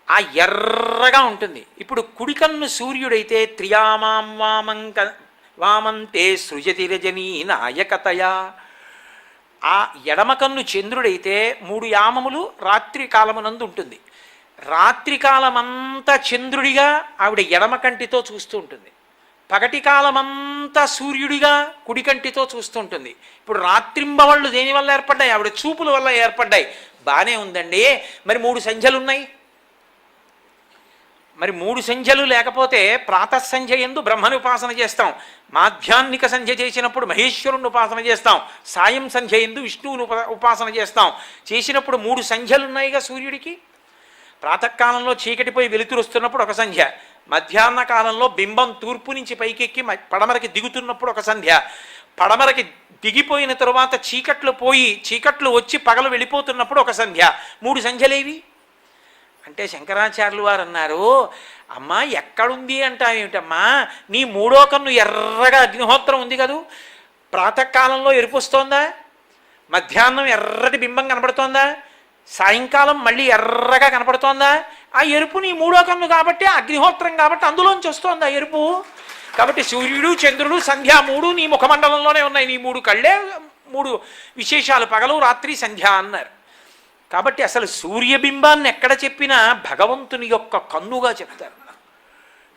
Speaker 1: ఆ ఎర్రగా ఉంటుంది. ఇప్పుడు కుడి కన్ను సూర్యుడైతే త్రియామాం వామంతే సృజతి రజనీ నాయకతయా, ఆ ఎడమ కన్ను చంద్రుడైతే 3 యామములు రాత్రి కాలమునందు ఉంటుంది. రాత్రికాలమంతా చంద్రుడిగా ఆవిడ ఎడమ కంటితో చూస్తూ ఉంటుంది, పగటి కాలమంతా సూర్యుడిగా కుడి కంటితో చూస్తూ ఉంటుంది. ఇప్పుడు రాత్రింబవళ్ళు దేనివల్ల ఏర్పడ్డాయి? ఆవిడ చూపుల వల్ల ఏర్పడ్డాయి. బాగానే ఉందండి. మరి 3 సంధ్యలు ఉన్నాయి. మరి 3 సంధ్యలు లేకపోతే ప్రాతఃసంధ్య యందు బ్రహ్మని ఉపాసన చేస్తాం, మాధ్యాహ్నిక సంధ్య చేసినప్పుడు మహేశ్వరుని ఉపాసన చేస్తాం, సాయం సంధ్య యందు విష్ణువుని ఉపాసన చేస్తాం. చేసినప్పుడు 3 సంధ్యలు ఉన్నాయిగా సూర్యుడికి. ప్రాతకాలంలో చీకటిపోయి వెలుతురు వస్తున్నప్పుడు ఒక సంధ్య, మధ్యాహ్న కాలంలో బింబం తూర్పు నుంచి పైకెక్కి పడమరకి దిగుతున్నప్పుడు ఒక సంధ్య, పడమరకి దిగిపోయిన తరువాత చీకట్లు వచ్చి పగలు వెళ్ళిపోతున్నప్పుడు ఒక సంధ్య. 3 సంధ్యలేవి అంటే శంకరాచార్యులు వారు అన్నారు, అమ్మా ఎక్కడుంది అంటావేమిటమ్మా, నీ 3వ కన్ను ఎర్రగా అగ్నిహోత్రం ఉంది కదూ, ప్రాతకాలంలో ఎరుపు వస్తోందా, మధ్యాహ్నం ఎర్రటి బింబం కనబడుతోందా, సాయంకాలం మళ్ళీ ఎర్రగా కనపడుతోందా? ఆ ఎరుపు నీ 3వ కన్ను కాబట్టి, అగ్నిహోత్రం కాబట్టి అందులోంచి వస్తోందా ఎరుపు. కాబట్టి సూర్యుడు చంద్రుడు సంధ్య 3 నీ ముఖమండలంలోనే ఉన్నాయి. నీ 3 కళ్ళే 3 విశేషాలు, పగలు రాత్రి సంధ్య అన్నారు. కాబట్టి అసలు సూర్యబింబాన్ని ఎక్కడ చెప్పినా భగవంతుని యొక్క కన్నుగా చెప్తారు.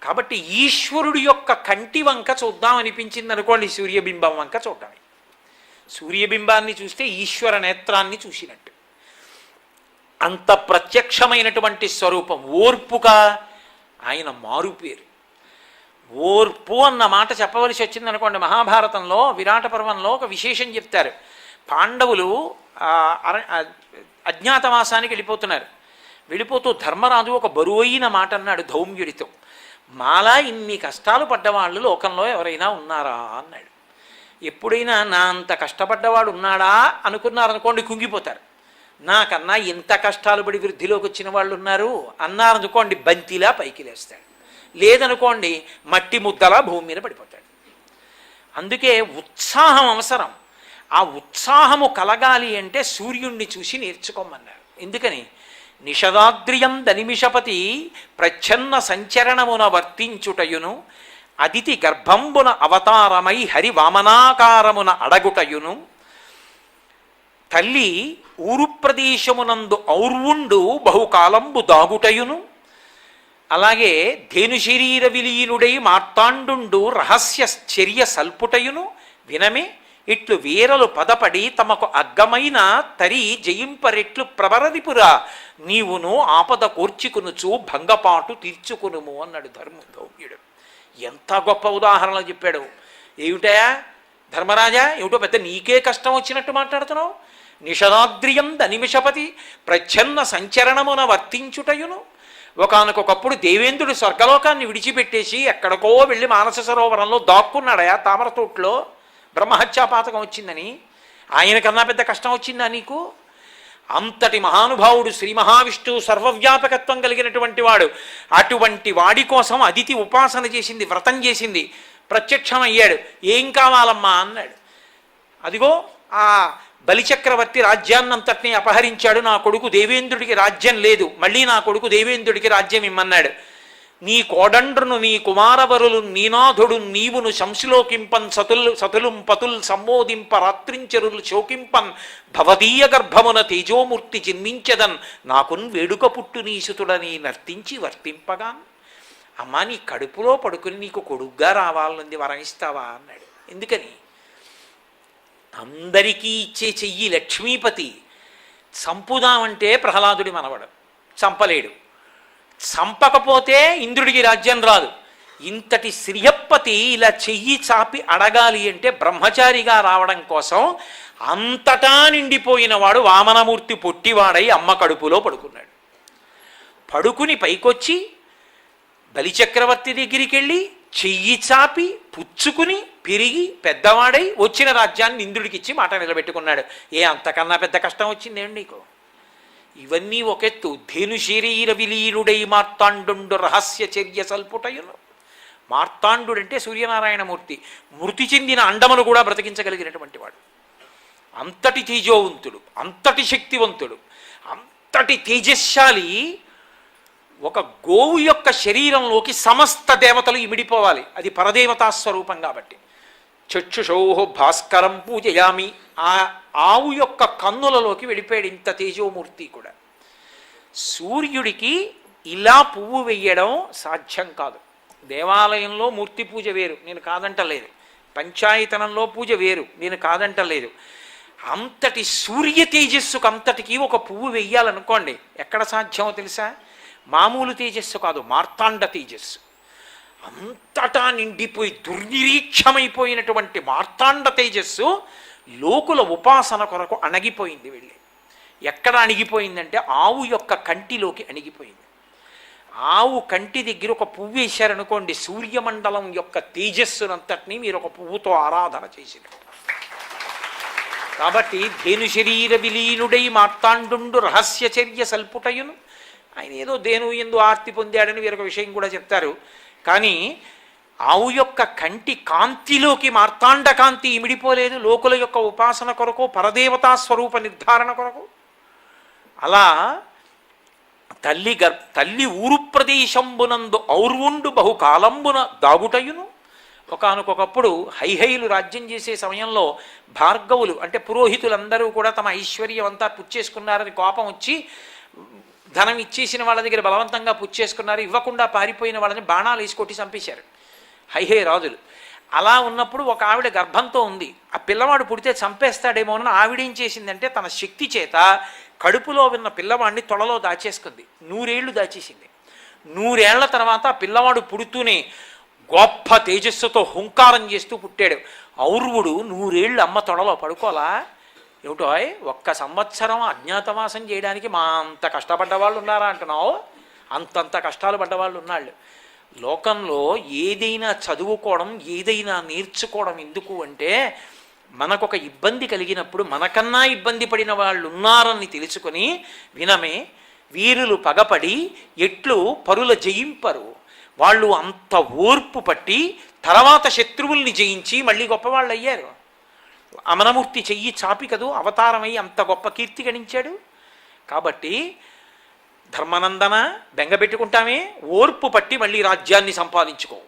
Speaker 1: కాబట్టి ఈశ్వరుడి యొక్క కంటి వంక చూద్దాం అనిపించింది అనుకోండి, సూర్యబింబం వంక చూడటమే. సూర్యబింబాన్ని చూస్తే ఈశ్వర నేత్రాన్ని చూసినట్టు. అంత ప్రత్యక్షమైనటువంటి స్వరూపం. ఓర్పుగా ఆయన మారుపేరు. ఓర్పు అన్న మాట చెప్పవలసి వచ్చింది అనుకోండి, మహాభారతంలో విరాట పర్వంలో ఒక విశేషం చెప్తారు. పాండవులు అజ్ఞాతవాసానికి వెళ్ళిపోతున్నారు. వెళ్ళిపోతూ ధర్మరాజు ఒక బరువైన మాట అన్నాడు ధౌమ్యుడితో, మాలా ఇన్ని కష్టాలు పడ్డవాళ్ళు లోకంలో ఎవరైనా ఉన్నారా అన్నాడు. ఎప్పుడైనా నా అంత కష్టపడ్డవాడు ఉన్నాడా అనుకున్నారనుకోండి కుంగిపోతారు. నాకన్నా ఇంత కష్టాలు పడి వృద్ధిలోకి వచ్చిన వాళ్ళు ఉన్నారు అన్నారనుకోండి బంతిలా పైకి లేస్తాడు, లేదనుకోండి మట్టి ముద్దలా భూమి మీద పడిపోతాడు. అందుకే ఉత్సాహం అవసరం. ఆ ఉత్సాహము కలగాలి అంటే సూర్యుణ్ణి చూసి నేర్చుకోమన్నారు. ఎందుకని? నిషదాద్రియం దనిమిషపతి ప్రచ్ఛన్న సంచరణమున వర్తించుటయును, అదితి గర్భంబున అవతారమై హరి వామనాకారమున అడగుటయును, తల్లి ఊరు ప్రదేశమునందు ఔర్వుండు బహుకాలంబు దాగుటయును, అలాగే ధేను శరీర విలీనుడై మార్తాండు రహస్య చర్య సల్పుటయును వినమే ఇట్లు వీరలు పదపడి తమకు అగ్గమైన తరి జయింపరెట్లు ప్రబరదిపురా, నీవును ఆపద కోర్చుకునుచు భంగపాటు తీర్చుకునుము అన్నాడు ధౌమ్యుడు. ఎంత గొప్ప ఉదాహరణలు చెప్పాడు. ఏమిటయా ధర్మరాజా, ఏమిటో పెద్ద నీకే కష్టం వచ్చినట్టు మాట్లాడుతున్నావు. నిషదాద్రియం దనిమిషపతి ప్రచ్ఛన్న సంచరణమున వర్తించుటయును. ఒకానొకప్పుడు దేవేంద్రుడు స్వర్గలోకాన్ని విడిచిపెట్టేసి ఎక్కడికో వెళ్ళి మానస సరోవరంలో దాక్కున్నాడయా తామరతోట్లో, బ్రహ్మహత్యాపాతకం వచ్చిందని. ఆయనకన్నా పెద్ద కష్టం వచ్చిందా నీకు? అంతటి మహానుభావుడు శ్రీ మహావిష్ణువు సర్వవ్యాపకత్వం కలిగినటువంటి వాడు. అటువంటి వాడి కోసం అదితి ఉపాసన చేసింది, వ్రతం చేసింది, ప్రత్యక్షం అయ్యాడు. ఏం కావాలమ్మా అన్నాడు. అదిగో ఆ బలిచక్రవర్తి రాజ్యాన్నంతటినీ అపహరించాడు, నా కొడుకు దేవేంద్రుడికి రాజ్యం లేదు, మళ్ళీ నా కొడుకు దేవేంద్రుడికి రాజ్యం ఇమ్మన్నాడు. నీ కోడండ్రును నీ కుమారవరులు నీనాథుడు నీవును శంశులోకింపన్ సతులుం పతుల్ సంబోధింప రాత్రించరులు శోకింపన్ భవదీయ గర్భమున తేజోమూర్తి జన్మించదన్ నాకున్ వేడుక పుట్టు నీసుతుడని నర్తించి వర్తింపగాన్. అమ్మా నీ కడుపులో పడుకుని నీకు కొడుగ్గా రావాలనుంది, వరమిస్తావా అన్నాడు. ఎందుకని? అందరికీ ఇచ్చే చెయ్యి లక్ష్మీపతి. చంపుదామంటే ప్రహ్లాదుడి మనవడు చంపలేడు, చంపకపోతే ఇంద్రుడికి రాజ్యం రాదు. ఇంతటి శ్రియప్పతి ఇలా చెయ్యి చాపి అడగాలి అంటే బ్రహ్మచారిగా రావడం కోసం అంతటా నిండిపోయినవాడు వామనమూర్తి పొట్టివాడై అమ్మ కడుపులో పడుకున్నాడు. పడుకుని పైకొచ్చి బలిచక్రవర్తి దగ్గరికి వెళ్ళి చెయ్యి చాపి పుచ్చుకుని పెరిగి పెద్దవాడై వచ్చిన రాజ్యాన్ని ఇంద్రుడికి ఇచ్చి మాట నిలబెట్టుకున్నాడు. అంతకన్నా పెద్ద కష్టం వచ్చిందేండి నీకు? ఇవన్నీ ఒకెత్తు. ధేను శరీర విలీనుడై మార్తాండు రహస్య చర్య సల్పుటయును. మార్తాండు అంటే సూర్యనారాయణమూర్తి, మృతి చెందిన అండములు కూడా బ్రతికించగలిగినటువంటి వాడు. అంతటి తేజోవంతుడు, అంతటి శక్తివంతుడు, అంతటి తేజశాలి. ఒక గోవు యొక్క శరీరంలోకి సమస్త దేవతలు ఇమిడిపోవాలి, అది పరదేవతా స్వరూపం కాబట్టి. చక్షుషోహ భాస్కరం పూజయామి, ఆ ఆవు యొక్క కన్నులలోకి వెళ్ళిపోయాడు ఇంత తేజోమూర్తి కూడా. సూర్యుడికి ఇలా పువ్వు వెయ్యడం సాధ్యం కాదు. దేవాలయంలో మూర్తి పూజ వేరు, నేను కాదంటలేదు. పంచాయతనంలో పూజ వేరు, నేను కాదంటలేదు. అంతటి సూర్య తేజస్సుకు అంతటికి ఒక పువ్వు వెయ్యాలనుకోండి, ఎక్కడ సాధ్యమో తెలుసా? మామూలు తేజస్సు కాదు, మార్తాండ తేజస్సు. అంతటా నిండిపోయి దుర్నిరీక్షమైపోయినటువంటి మార్తాండ తేజస్సు లోకుల ఉపాసన కొరకు అణగిపోయింది. వెళ్ళి ఎక్కడ అణిగిపోయిందంటే ఆవు యొక్క కంటిలోకి అణిగిపోయింది. ఆవు కంటి దగ్గర ఒక పువ్వు వేశారనుకోండి, సూర్యమండలం యొక్క తేజస్సునంతటినీ మీరు ఒక పువ్వుతో ఆరాధన చేసినట్టు. కాబట్టి ధేను శరీర విలీనుడై మార్తాండు రహస్యచర్య సల్పుటయును, ఆయన ఏదో ధేను ఎందు ఆర్తి పొందాడని వేరొక విషయం కూడా చెప్తారు. కానీ ఆవు యొక్క కంటి కాంతిలోకి మార్తాండ కాంతి ఇమిడిపోలేదు లోకుల యొక్క ఉపాసన కొరకు, పరదేవతా స్వరూప నిర్ధారణ కొరకు. అలా తల్లి ఊరు ప్రదేశంబునందు ఔర్వుండు బహుకాలంబున దాగుటయును. ఒకానొకప్పుడు హైహైలు రాజ్యం చేసే సమయంలో భార్గవులు అంటే పురోహితులందరూ కూడా తమ ఐశ్వర్యం అంతా పుచ్చేసుకున్నారని కోపం వచ్చి ధనం ఇచ్చేసిన వాళ్ళ దగ్గర బలవంతంగా పుచ్చేసుకున్నారు. ఇవ్వకుండా పారిపోయిన వాళ్ళని బాణాలు వేసి కొట్టి చంపేశారు హైహై రాజులు. అలా ఉన్నప్పుడు ఒక ఆవిడ గర్భంతో ఉంది. ఆ పిల్లవాడు పుడితే చంపేస్తాడేమోనని ఆవిడేం చేసిందంటే తన శక్తి చేత కడుపులో ఉన్న పిల్లవాడిని తొడలో దాచేసుకుంది. 100 ఏళ్ళు దాచేసింది. 100 ఏళ్ల తర్వాత ఆ పిల్లవాడు పుడుతూనే గొప్ప తేజస్సుతో హుంకారం చేస్తూ పుట్టాడు. ఔర్వుడు 100 ఏళ్ళు అమ్మ తొడలో పడుకోలా? ఏమిటో 1 సంవత్సరం అజ్ఞాతవాసం చేయడానికి మా అంత కష్టపడ్డ వాళ్ళు ఉన్నారా అంటున్నావు? అంతంత కష్టాలు పడ్డవాళ్ళు ఉన్నాళ్ళు. లోకంలో ఏదైనా చదువుకోవడం, ఏదైనా నేర్చుకోవడం ఎందుకు అంటే మనకొక ఇబ్బంది కలిగినప్పుడు మనకన్నా ఇబ్బంది పడిన వాళ్ళు ఉన్నారని తెలుసుకొని వినమే. వీరులు పగపడి ఎట్లు పరుల జయింపరు, వాళ్ళు అంత ఓర్పు పట్టి తర్వాత శత్రువుల్ని జయించి మళ్ళీ గొప్పవాళ్ళు అయ్యారు. అమనమూర్తి చెయ్యి చాపి కదూ అవతారమై అంత గొప్ప కీర్తి గణించాడు. కాబట్టి ధర్మనందన బెంగపెట్టుకుంటామే, ఓర్పు పట్టి మళ్ళీ రాజ్యాన్ని సంపాదించుకో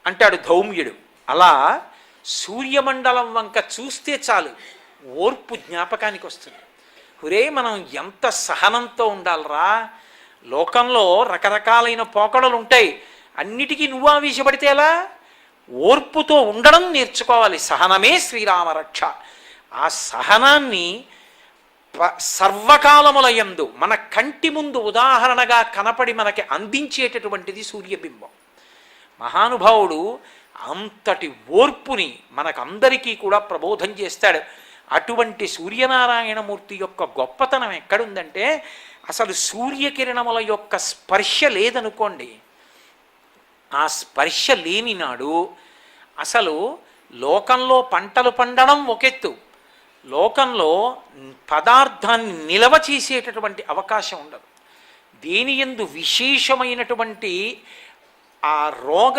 Speaker 1: అంటాడు ధౌమ్యుడు. అలా సూర్యమండలం వంక చూస్తే చాలు ఓర్పు జ్ఞాపకానికి వస్తుంది. హురే మనం ఎంత సహనంతో ఉండాలరా. లోకంలో రకరకాలైన పోకడలు ఉంటాయి, అన్నిటికీ నువ్వు ఆవేశపడితే ఎలా? ఓర్పుతో ఉండడం నేర్చుకోవాలి. సహనమే శ్రీరామరక్ష. ఆ సహనాన్ని సర్వకాలములయందు మన కంటి ముందు ఉదాహరణగా కనపడి మనకి అందించేటటువంటిది సూర్యబింబం. మహానుభావుడు అంతటి ఓర్పుని మనకందరికీ కూడా ప్రబోధం చేస్తాడు. అటువంటి సూర్యనారాయణమూర్తి యొక్క గొప్పతనం ఎక్కడుందంటే అసలు సూర్యకిరణముల యొక్క స్పర్శ లేదనుకోండి, ఆ స్పర్శ లేని నాడు అసలు లోకంలో పంటలు పండడం ఒకెత్తు, లోకంలో పదార్థాన్ని నిలవ చేసేటటువంటి అవకాశం ఉండదు. దేనియందు విశేషమైనటువంటి ఆ రోగ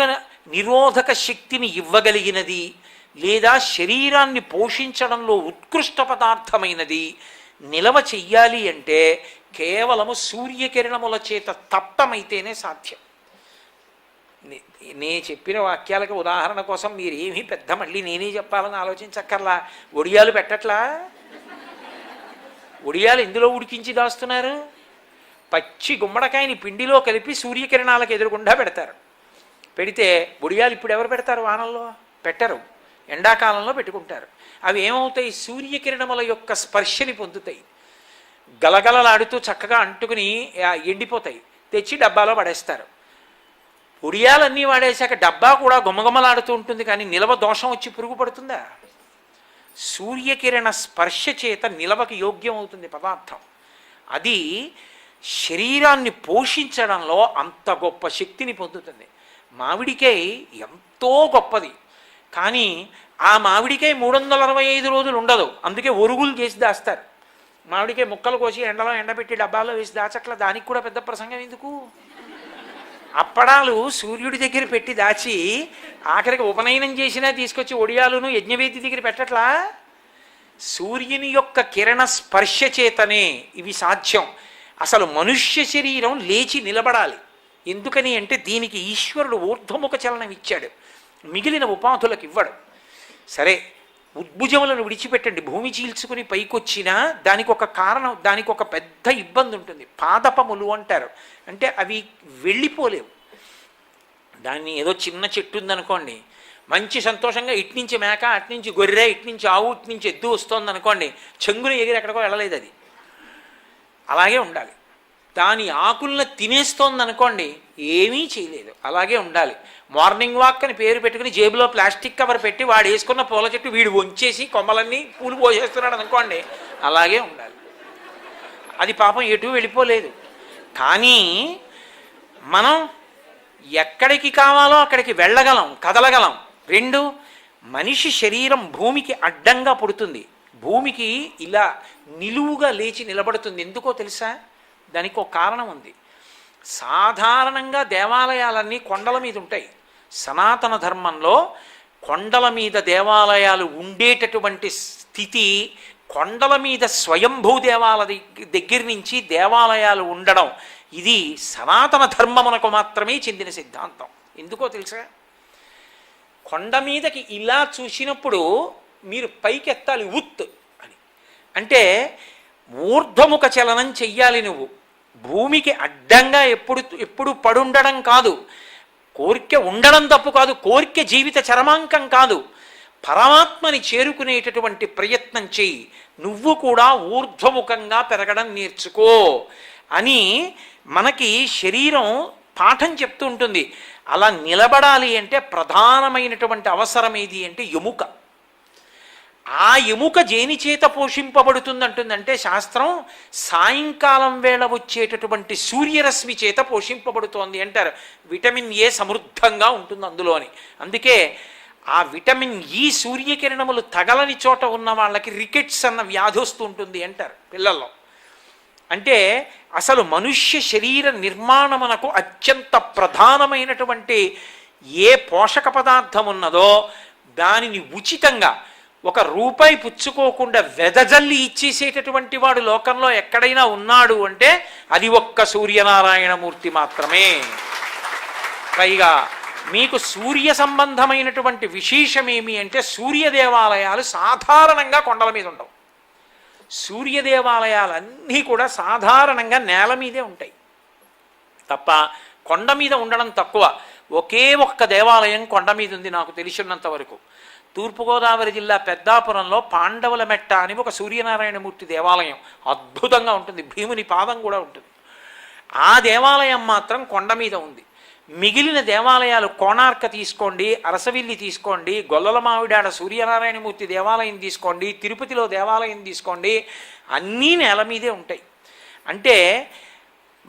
Speaker 1: నిరోధక శక్తిని ఇవ్వగలిగినది లేదా శరీరాన్ని పోషించడంలో ఉత్కృష్ట పదార్థమైనది నిలవ చెయ్యాలి అంటే కేవలము సూర్యకిరణముల చేత తప్తమైతేనే సాధ్యం. నే చెప్పిన వాక్యాలకు ఉదాహరణ కోసం మీరు ఏమీ పెద్ద మళ్ళీ నేనే చెప్పాలని ఆలోచించక్కర్లా. ఒడియాలు పెట్టట్లా? ఒడియాలు ఎందులో ఉడికించి దాస్తున్నారు? పచ్చి గుమ్మడికాయని పిండిలో కలిపి సూర్యకిరణాలకు ఎదురుగుండా పెడతారు. పెడితే ఒడియాలు ఇప్పుడు ఎవరు పెడతారు? వానల్లో పెట్టరు, ఎండాకాలంలో పెట్టుకుంటారు. అవి ఏమవుతాయి? సూర్యకిరణముల యొక్క స్పర్శని పొందుతాయి, గలగలలాడుతూ చక్కగా అంటుకుని ఎండిపోతాయి, తెచ్చి డబ్బాలో పడేస్తారు. ఒడియాలన్నీ వాడేశాక డబ్బా కూడా గుమగుమలాడుతూ ఉంటుంది, కానీ నిలవ దోషం వచ్చి పురుగు పడుతుందా? సూర్యకిరణ స్పర్శ చేత నిలవకి యోగ్యం అవుతుంది పదార్థం. అది శరీరాన్ని పోషించడంలో అంత గొప్ప శక్తిని పొందుతుంది. మామిడికాయ ఎంతో గొప్పది, కానీ ఆ మామిడికాయ 365 రోజులు ఉండదు. అందుకే ఒరుగులు చేసి దాస్తారు. మామిడికాయ ముక్కలు కోసి ఎండలో ఎండబెట్టి డబ్బాలో వేసి దాచట్ల, దానికి కూడా పెద్ద ప్రసంగం ఎందుకు? అప్పడాలు సూర్యుడి దగ్గర పెట్టి దాచి ఆఖరికి ఉపనయనం చేసినా తీసుకొచ్చి ఒడియాలును యజ్ఞవేది దగ్గర పెట్టట్లా. సూర్యుని యొక్క కిరణ స్పర్శ చేతనే ఇవి సాధ్యం. అసలు మనుష్య శరీరం లేచి నిలబడాలి. ఎందుకని అంటే దీనికి ఈశ్వరుడు ఊర్ధ్వముఖ చలనం ఇచ్చాడు, మిగిలిన ఉపాధులకు ఇవ్వడు. సరే, ఉద్భుజములను విడిచిపెట్టండి. భూమి చీల్చుకుని పైకొచ్చినా దానికి ఒక కారణం, దానికి ఒక పెద్ద ఇబ్బంది ఉంటుంది. పాదపములు అంటారు. అంటే అవి వెళ్ళిపోలేవు. దాన్ని ఏదో చిన్న చెట్టు ఉందనుకోండి, మంచి సంతోషంగా ఇట్నుంచి మేక, అట్నుంచి గొర్రె, ఇట్నుంచి ఆవు, ఇట్నుంచి ఎద్దు వస్తుంది అనుకోండి, చెంగున ఎగిరి ఎక్కడికో వెళ్ళలేదు అది. అలాగే ఉండాలి. దాని ఆకులను తినేస్తోంది అనుకోండి, ఏమీ చేయలేదు. అలాగే ఉండాలి. మార్నింగ్ వాక్ అని పేరు పెట్టుకుని జేబులో ప్లాస్టిక్ కవర్ పెట్టి వాడు వేసుకున్న పూల చెట్టు వీడు వంచేసి కొమ్మలన్నీ పూలు పోసేస్తున్నాడు అనుకోండి, అలాగే ఉండాలి. అది పాపం ఎటు వెళ్ళిపోలేదు. కానీ మనం ఎక్కడికి కావాలో అక్కడికి వెళ్ళగలం, కదలగలం. రెండు, మనిషి శరీరం భూమికి అడ్డంగా పుడుతుంది, భూమికి ఇలా నిలువుగా లేచి నిలబడుతుంది. ఎందుకో తెలుసా? దానికి ఒక కారణం ఉంది. సాధారణంగా దేవాలయాలన్నీ కొండల మీద ఉంటాయి. సనాతన ధర్మంలో కొండల మీద దేవాలయాలు ఉండేటటువంటి స్థితి, కొండల మీద స్వయంభూ దగ్గర నుంచి దేవాలయాలు ఉండడం, ఇది సనాతన ధర్మమునకు మాత్రమే చెందిన సిద్ధాంతం. ఎందుకో తెలుసా? కొండ మీదకి ఇలా చూసినప్పుడు మీరు పైకెత్తాలి ఉత్ అని. అంటే ఊర్ధ్వముఖ చలనం చెయ్యాలి నువ్వు. భూమికి అడ్డంగా ఎప్పుడు పడుండడం కాదు. కోరిక ఉండడం తప్పు కాదు, కోరిక జీవిత చరమాంకం కాదు. పరమాత్మని చేరుకునేటటువంటి ప్రయత్నం చెయ్యి. నువ్వు కూడా ఊర్ధ్వముఖంగా పెరగడం నేర్చుకో అని మనకి శరీరం పాఠం చెప్తూ ఉంటుంది. అలా నిలబడాలి అంటే ప్రధానమైనటువంటి అవసరం ఏది అంటే ఎముక. ఆ ఎముక దేని చేత పోషింపబడుతుందంటుందంటే శాస్త్రం, సాయంకాలం వేళ వచ్చేటటువంటి సూర్యరశ్మి చేత పోషింపబడుతోంది అంటారు. విటమిన్ ఏ సమృద్ధంగా ఉంటుంది అందులోని. అందుకే ఆ విటమిన్ ఈ సూర్యకిరణములు తగలని చోట ఉన్న వాళ్ళకి రికెట్స్ అన్న వ్యాధి వస్తూ ఉంటుంది అంటారు పిల్లల్లో. అంటే అసలు మనుష్య శరీర నిర్మాణమునకు అత్యంత ప్రధానమైనటువంటి ఏ పోషక పదార్థం ఉన్నదో దానిని ఉచితంగా ₹1 పుచ్చుకోకుండా వెదజల్లి ఇచ్చేసేటటువంటి వాడు లోకంలో ఎక్కడైనా ఉన్నాడు అంటే అది ఒక్క సూర్యనారాయణమూర్తి మాత్రమే. పైగా మీకు సూర్య సంబంధమైనటువంటి విశేషమేమి అంటే సూర్య దేవాలయాలు సాధారణంగా కొండల మీద ఉండవు. సూర్య దేవాలయాలన్నీ కూడా సాధారణంగా నేల మీదే ఉంటాయి తప్ప కొండ మీద ఉండడం తక్కువ. ఒకే ఒక్క దేవాలయం కొండ మీద ఉంది నాకు తెలిసినంత వరకు. తూర్పుగోదావరి జిల్లా పెద్దాపురంలో పాండవుల మెట్ట అని ఒక సూర్యనారాయణమూర్తి దేవాలయం అద్భుతంగా ఉంటుంది. భీముని పాదం కూడా ఉంటుంది. ఆ దేవాలయం మాత్రం కొండ మీద ఉంది. మిగిలిన దేవాలయాలు కోణార్క తీసుకోండి, అరసవిల్లి తీసుకోండి, గొల్లల మావిడాడ సూర్యనారాయణమూర్తి దేవాలయం తీసుకోండి, తిరుపతిలో దేవాలయం తీసుకోండి, అన్నీ నేల మీదే ఉంటాయి. అంటే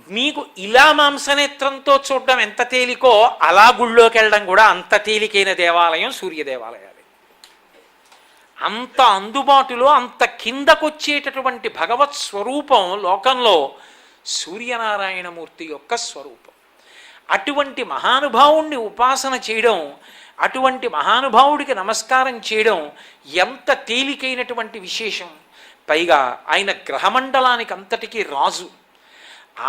Speaker 1: మీకు ఇలా మాంసనేత్రంతో చూడడం ఎంత తేలికో అలా గుళ్ళోకి వెళ్ళడం కూడా అంత తేలికైన దేవాలయం సూర్య దేవాలయాలు. అంత అందుబాటులో అంత కిందకొచ్చేటటువంటి భగవత్ స్వరూపం లోకంలో సూర్యనారాయణమూర్తి యొక్క స్వరూపం. అటువంటి మహానుభావుణ్ణి ఉపాసన చేయడం, అటువంటి మహానుభావుడికి నమస్కారం చేయడం ఎంత తేలికైనటువంటి విశేషం. పైగా ఆయన గ్రహమండలానికి అంతటికీ రాజు.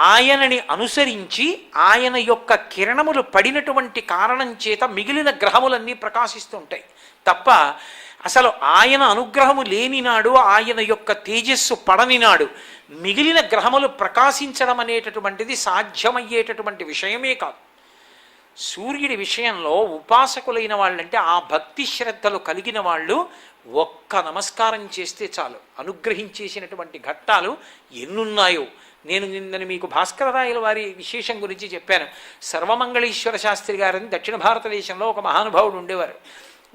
Speaker 1: ఆయనని అనుసరించి ఆయన యొక్క కిరణములు పడినటువంటి కారణం చేత మిగిలిన గ్రహములన్నీ ప్రకాశిస్తుంటాయి తప్ప అసలు ఆయన అనుగ్రహము లేనినాడు, ఆయన యొక్క తేజస్సు పడనినాడు మిగిలిన గ్రహములు ప్రకాశించడం అనేటటువంటిది సాధ్యమయ్యేటటువంటి విషయమే కాదు. సూర్యుడి విషయంలో ఉపాసకులైన వాళ్ళంటే ఆ భక్తి శ్రద్ధలు కలిగిన వాళ్ళు ఒక్క నమస్కారం చేస్తే చాలు అనుగ్రహించేసినటువంటి ఘట్టాలు ఎన్నున్నాయో. నేను నిన్నని మీకు భాస్కరరాయల వారి విశేషం గురించి చెప్పాను. సర్వమంగళీశ్వర శాస్త్రి గారని దక్షిణ భారతదేశంలో ఒక మహానుభావుడు ఉండేవారు.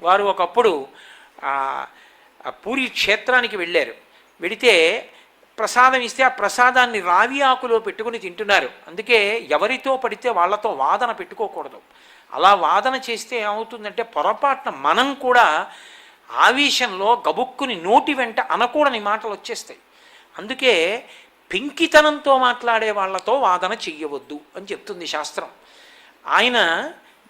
Speaker 1: వారు ఒకప్పుడు పూరి క్షేత్రానికి వెళ్ళారు. వెడితే ప్రసాదం ఇస్తే ఆ ప్రసాదాన్ని రావి ఆకులో పెట్టుకుని తింటున్నారు. అందుకే ఎవరితో పడితే వాళ్ళతో వాదన పెట్టుకోకూడదు. అలా వాదన చేస్తే ఏమవుతుందంటే పొరపాటున మనం కూడా ఆవేశంలో గబుక్కుని నోటి వెంట అనకూడని మాటలు వచ్చేస్తాయి. అందుకే పెంకితనంతో మాట్లాడే వాళ్ళతో వాదన చెయ్యవద్దు అని చెప్తుంది శాస్త్రం. ఆయన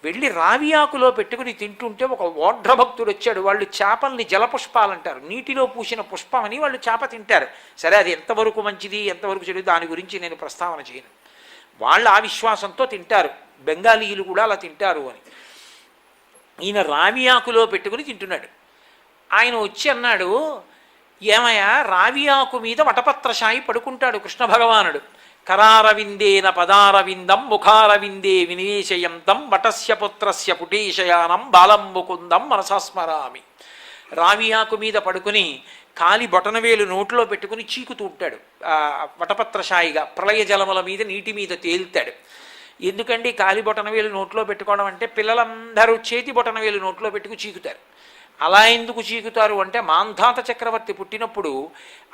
Speaker 1: వెళ్ళి రావి ఆకులో పెట్టుకుని తింటుంటే ఒక ఓఢ్రభక్తుడు వచ్చాడు. వాళ్ళు చేపల్ని జలపుష్పాలంటారు, నీటిలో పూసిన పుష్పం అని వాళ్ళు చేప తింటారు. సరే, అది ఎంతవరకు మంచిది ఎంతవరకు చెడు దాని గురించి నేను ప్రస్తావన చేయను. వాళ్ళు ఆ విశ్వాసంతో తింటారు, బెంగాలీలు కూడా అలా తింటారు అని. ఈయన రావి ఆకులో పెట్టుకుని తింటున్నాడు.
Speaker 2: ఆయన వచ్చి అన్నాడు, ఏమయ్యా, రావి ఆకు మీద వటపత్రశాయి పడుకుంటాడు కృష్ణ భగవానుడు. కరారవిందేన పదారవిందం ముఖారవిందే వినివేశయంతం వటస్య పుత్రస్య పుటీశయానం బాలం ముకుందం మనసాస్మరామి. రావి ఆకు మీద పడుకుని కాలి బొటనవేలు నోట్లో పెట్టుకుని చీకుతూ ఉంటాడు వటపత్రశాయిగా. ప్రళయ జలముల మీద నీటి మీద తేలుతాడు. ఎందుకండి కాలి బొటనవేలు నోట్లో పెట్టుకోవడం అంటే, పిల్లలందరూ చేతి బొటనవేలు నోట్లో పెట్టుకు చీకుతారు. అలా ఎందుకు చీకుతారు అంటే, మాంధాత చక్రవర్తి పుట్టినప్పుడు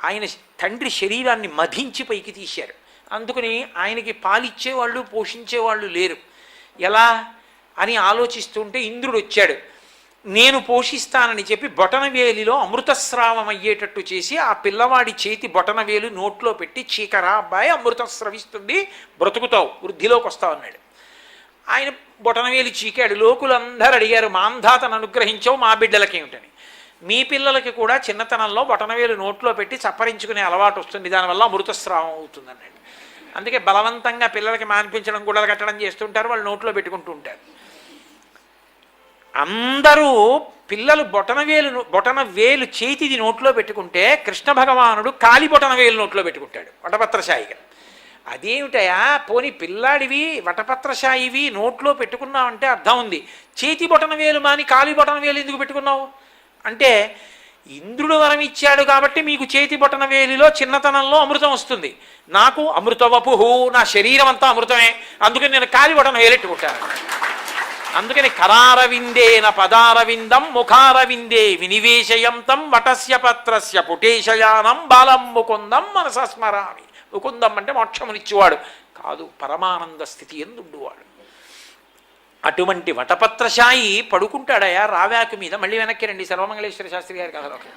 Speaker 2: ఆయన తండ్రి శరీరాన్ని మధించి పైకి తీశారు. అందుకని ఆయనకి పాలిచ్చేవాళ్ళు పోషించేవాళ్ళు లేరు. ఎలా అని ఆలోచిస్తుంటే ఇంద్రుడు వచ్చాడు. నేను పోషిస్తానని చెప్పి బొటనవేలిలో అమృతస్రావం అయ్యేటట్టు చేసి ఆ పిల్లవాడి చేతి బొటనవేలు నోట్లో పెట్టి, చీకరా అబ్బాయి, అమృతం స్రవిస్తుంది, బ్రతుకుతావు, వృద్ధిలోకి వస్తావు అన్నాడు. ఆయన బొటనవేలు చీకాడు. లోకులందరూ అడిగారు, మాంధాతను అనుగ్రహించావు, మా బిడ్డలకేమిటని. మీ పిల్లలకి కూడా చిన్నతనంలో బొటనవేలు నోట్లో పెట్టి చప్పరించుకునే అలవాటు వస్తుంది, దానివల్ల అమృతస్రావం అవుతుంది అన్నాడు. అందుకే బలవంతంగా పిల్లలకి మానిపించడం, గుడలు కట్టడం చేస్తుంటారు, వాళ్ళు నోట్లో పెట్టుకుంటూ ఉంటారు. అందరూ పిల్లలు బొటనవేలు చేతిది నోట్లో పెట్టుకుంటే, కృష్ణ భగవానుడు కాలి బొటనవేలు నోట్లో పెట్టుకుంటాడు వటపత్రశాయిగా. అదేమిటయా, పోని పిల్లాడివి వటపత్రశాయివి నోట్లో పెట్టుకున్నావంటే అర్థం ఉంది, చేతి బొటనవేలు మాని కాలి బొటనవేలు ఎందుకు పెట్టుకున్నావు అంటే, ఇంద్రుడు వరం ఇచ్చాడు కాబట్టి మీకు చేతి బొటనవేలిలో చిన్నతనంలో అమృతం వస్తుంది, నాకు అమృతవపుహు, నా శరీరం అంతా అమృతమే, అందుకని నేను కాలి బొటనవేలెట్టుకుంటాను. అందుకని కరారవిందేన పదారవిందం ముఖారవిందే వినివేశయంతం వటస్య పత్రస్య పుటేశయానం బాలం ముకుందం మనసస్మరామి. ముకుందం అంటే మోక్షమునిచ్చేవాడు కాదు, పరమానంద స్థితి ఎందుండువాడు. అటువంటి వటపత్రశాయి పడుకుంటాడయా రావ్యాకు మీద. మళ్ళీ వెనక్కి రండి సర్వమంగళేశ్వర శాస్త్రి గారి కథలోకి.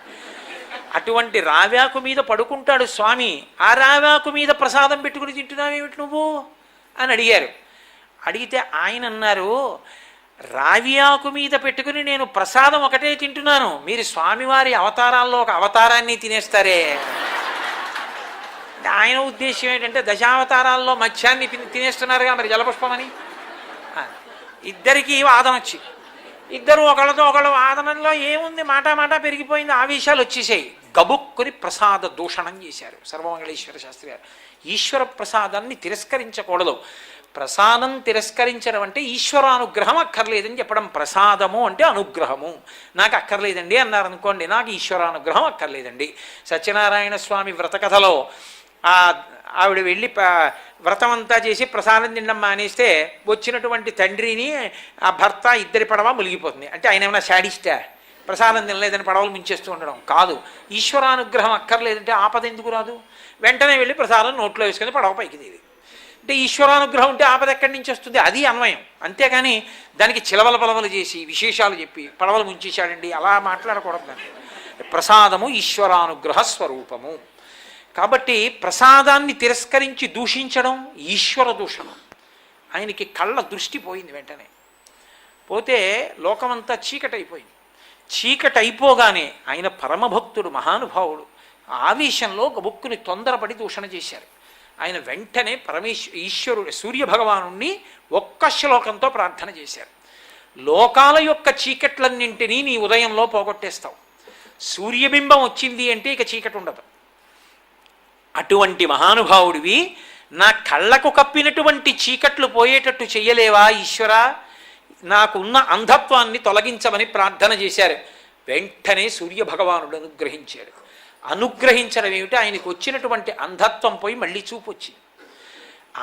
Speaker 2: అటువంటి రావ్యాకు మీద పడుకుంటాడు స్వామి. ఆ రావ్యాకు మీద ప్రసాదం పెట్టుకుని తింటున్నావేమిటి నువ్వు అని అడిగారు. అడిగితే ఆయన అన్నారు, రావియాకు మీద పెట్టుకుని నేను ప్రసాదం ఒకటే తింటున్నాను, మీరు స్వామివారి అవతారాల్లో ఒక అవతారాన్ని తినేస్తారే. ఆయన ఉద్దేశం ఏంటంటే, దశావతారాల్లో మత్స్యాన్ని తినేస్తున్నారుగా మరి జలపుష్పమని. ఇద్దరికీ వాదన వచ్చి, ఇద్దరు ఒకళ్ళతో ఒకళ్ళు వాదనలో ఏముంది, మాట పెరిగిపోయింది, ఆవేశాలు వచ్చేసాయి. గబుక్కుని ప్రసాద దూషణం చేశారు సర్వమంగళేశ్వర శాస్త్రి గారు. ఈశ్వర ప్రసాదాన్ని తిరస్కరించకూడదు. ప్రసాదం తిరస్కరించడం అంటే ఈశ్వరానుగ్రహం అక్కర్లేదని చెప్పడం. ప్రసాదము అంటే అనుగ్రహము. నాకు అక్కర్లేదండి అన్నారనుకోండి, నాకు ఈశ్వరానుగ్రహం అక్కర్లేదండి. సత్యనారాయణ స్వామి వ్రతకథలో ఆవిడ వెళ్ళి వ్రతం అంతా చేసి ప్రసాదం తినడం మానేస్తే వచ్చినటువంటి తండ్రిని ఆ భర్త ఇద్దరి పడవ మునిగిపోతుంది. అంటే ఆయన ఏమైనా శాడిస్టా? ప్రసాదం తినలేదని పడవలు ముంచేస్తూ ఉండడం కాదు. ఈశ్వరానుగ్రహం అక్కర్లేదంటే ఆపద ఎందుకు రాదు? వెంటనే వెళ్ళి ప్రసాదం నోట్లో వేసుకొని పడవ పైకి తీది. అంటే ఈశ్వరానుగ్రహం ఉంటే ఆపద ఎక్కడి నుంచి వస్తుంది? అది అన్వయం. అంతేగాని దానికి చిలవల పలవలు చేసి విశేషాలు చెప్పి పడవలు ముంచేశాడండి అలా మాట్లాడకూడదు. దాన్ని ప్రసాదము ఈశ్వరానుగ్రహ స్వరూపము. కాబట్టి ప్రసాదాన్ని తిరస్కరించి దూషించడం ఈశ్వర దూషణం. ఆయనకి కళ్ళ దృష్టి పోయింది. వెంటనే పోతే లోకమంతా చీకటైపోయింది. చీకటైపోగానే ఆయన పరమభక్తుడు, మహానుభావుడు, ఆవేశంలో గబుక్కుని తొందరపడి దూషణ చేశారు. ఆయన వెంటనే ఈశ్వరుడు సూర్యభగవానుణ్ణి ఒక్క శ్లోకంతో ప్రార్థన చేశారు. లోకాల యొక్క చీకట్లన్నింటినీ నీ ఉదయంలో పోగొట్టేస్తావు. సూర్యబింబం వచ్చింది అంటే ఇక చీకటి ఉండదు. అటువంటి మహానుభావుడివి, నా కళ్ళకు కప్పినటువంటి చీకట్లు పోయేటట్టు చెయ్యలేవా ఈశ్వరా? నాకున్న అంధత్వాన్ని తొలగించమని ప్రార్థన చేశారు. వెంటనే సూర్యభగవానుడు అనుగ్రహించాడు. అనుగ్రహించడం ఏమిటి? ఆయనకు వచ్చినటువంటి అంధత్వం పోయి మళ్ళీ చూపు వచ్చింది.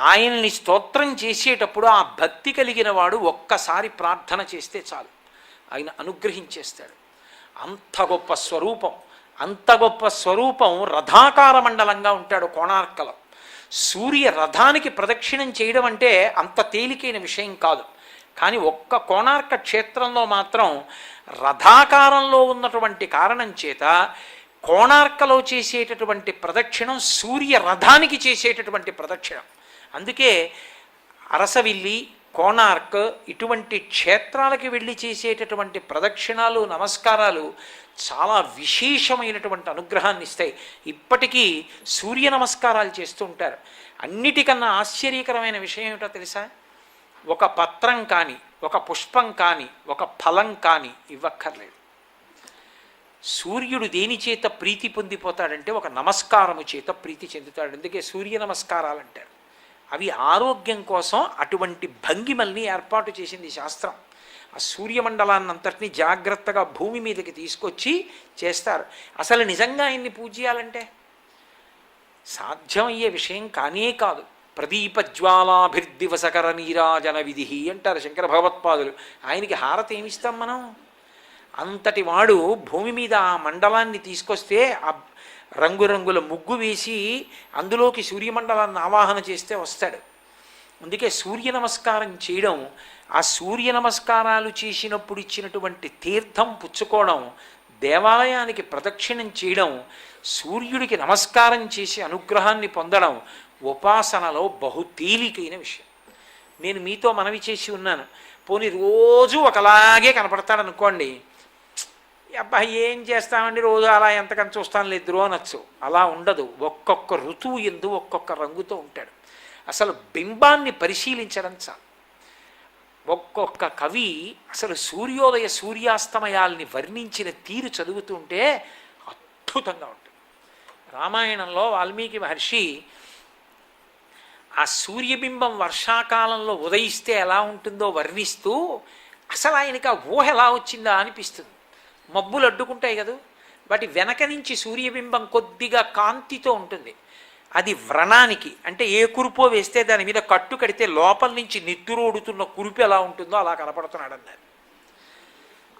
Speaker 2: ఆయన్ని స్తోత్రం చేసేటప్పుడు ఆ భక్తి కలిగిన వాడు ఒక్కసారి ప్రార్థన చేస్తే చాలు, ఆయన అనుగ్రహించేస్తాడు. అంత గొప్ప స్వరూపం. అంత గొప్ప స్వరూపం రథాకార మండలంగా ఉంటాడు కోణార్కలో. సూర్య రథానికి ప్రదక్షిణం చేయడం అంటే అంత తేలికైన విషయం కాదు. కానీ ఒక్క కోణార్క క్షేత్రంలో మాత్రం రథాకారంలో ఉన్నటువంటి కారణం చేత కోణార్కలో చేసేటటువంటి ప్రదక్షిణం సూర్య రథానికి చేసేటటువంటి ప్రదక్షిణం. అందుకే అరసవిల్లి, కోణార్క్ ఇటువంటి క్షేత్రాలకి వెళ్ళి చేసేటటువంటి ప్రదక్షిణాలు, నమస్కారాలు చాలా విశేషమైనటువంటి అనుగ్రహాన్ని ఇస్తాయి. ఇప్పటికీ సూర్య నమస్కారాలు చేస్తూ ఉంటారు. అన్నిటికన్నా ఆశ్చర్యకరమైన విషయం ఏమిటో తెలుసా? ఒక పత్రం కానీ, ఒక పుష్పం కానీ, ఒక ఫలం కానీ ఇవ్వక్కర్లేదు. సూర్యుడు దేని చేత ప్రీతి పొందిపోతాడంటే ఒక నమస్కారము చేత ప్రీతి చెందుతాడు. అందుకే సూర్య నమస్కారాలు అంటారు. అవి ఆరోగ్యం కోసం అటువంటి భంగిమల్ని ఏర్పాటు చేసింది శాస్త్రం. ఆ సూర్యమండలాన్ని అంతటినీ జాగ్రత్తగా భూమి మీదకి తీసుకొచ్చి చేస్తారు. అసలు నిజంగా ఆయన్ని పూజ్యాలంటే సాధ్యమయ్యే విషయం కానే కాదు. ప్రదీపజ్వాలాభిర్దివసకర నీరాజన విధి అంటారు శంకర భగవత్పాదులు. ఆయనకి హారతి ఏమిస్తాం మనం? అంతటి వాడు భూమి మీద ఆ మండలాన్ని తీసుకొస్తే ఆ రంగురంగుల ముగ్గు వేసి అందులోకి సూర్యమండలాన్ని ఆవాహన చేస్తే వస్తాడు. అందుకే సూర్య నమస్కారం చేయడం, ఆ సూర్య నమస్కారాలు చేసినప్పుడు ఇచ్చినటువంటి తీర్థం పుచ్చుకోవడం, దేవాలయానికి ప్రదక్షిణం చేయడం, సూర్యుడికి నమస్కారం చేసి అనుగ్రహాన్ని పొందడం ఉపాసనలో బహు తేలికైన విషయం. నేను మీతో మనవి చేసి ఉన్నాను, పోనీ రోజు ఒకలాగే కనపడతాడనుకోండి, అబ్బాయి ఏం చేస్తామండి రోజు అలా ఎంతకని చూస్తాను లేదు అనొచ్చు. అలా ఉండదు. ఒక్కొక్క ఋతువు ఎందు ఒక్కొక్క రంగుతో ఉంటాడు. అసలు బింబాన్ని పరిశీలించడం చాలు. ఒక్కొక్క కవి అసలు సూర్యోదయ సూర్యాస్తమయాల్ని వర్ణించిన తీరు చదువుతుంటే అద్భుతంగా ఉంటుంది. రామాయణంలో వాల్మీకి మహర్షి ఆ సూర్యబింబం వర్షాకాలంలో ఉదయిస్తే ఎలా ఉంటుందో వర్ణిస్తూ అసలు ఆయనకి ఆ ఊహ ఎలా వచ్చిందా అనిపిస్తుంది. మబ్బులు అడ్డుకుంటాయి కదా, వాటి వెనక నుంచి సూర్యబింబం కొద్దిగా కాంతితో ఉంటుంది. అది వ్రణానికి అంటే ఏ కురుపో వేస్తే దాని మీద కట్టు కడితే లోపల నుంచి నిద్దురోడుతున్న కురుపు ఎలా ఉంటుందో అలా కనపడుతున్నాడు అన్నారు.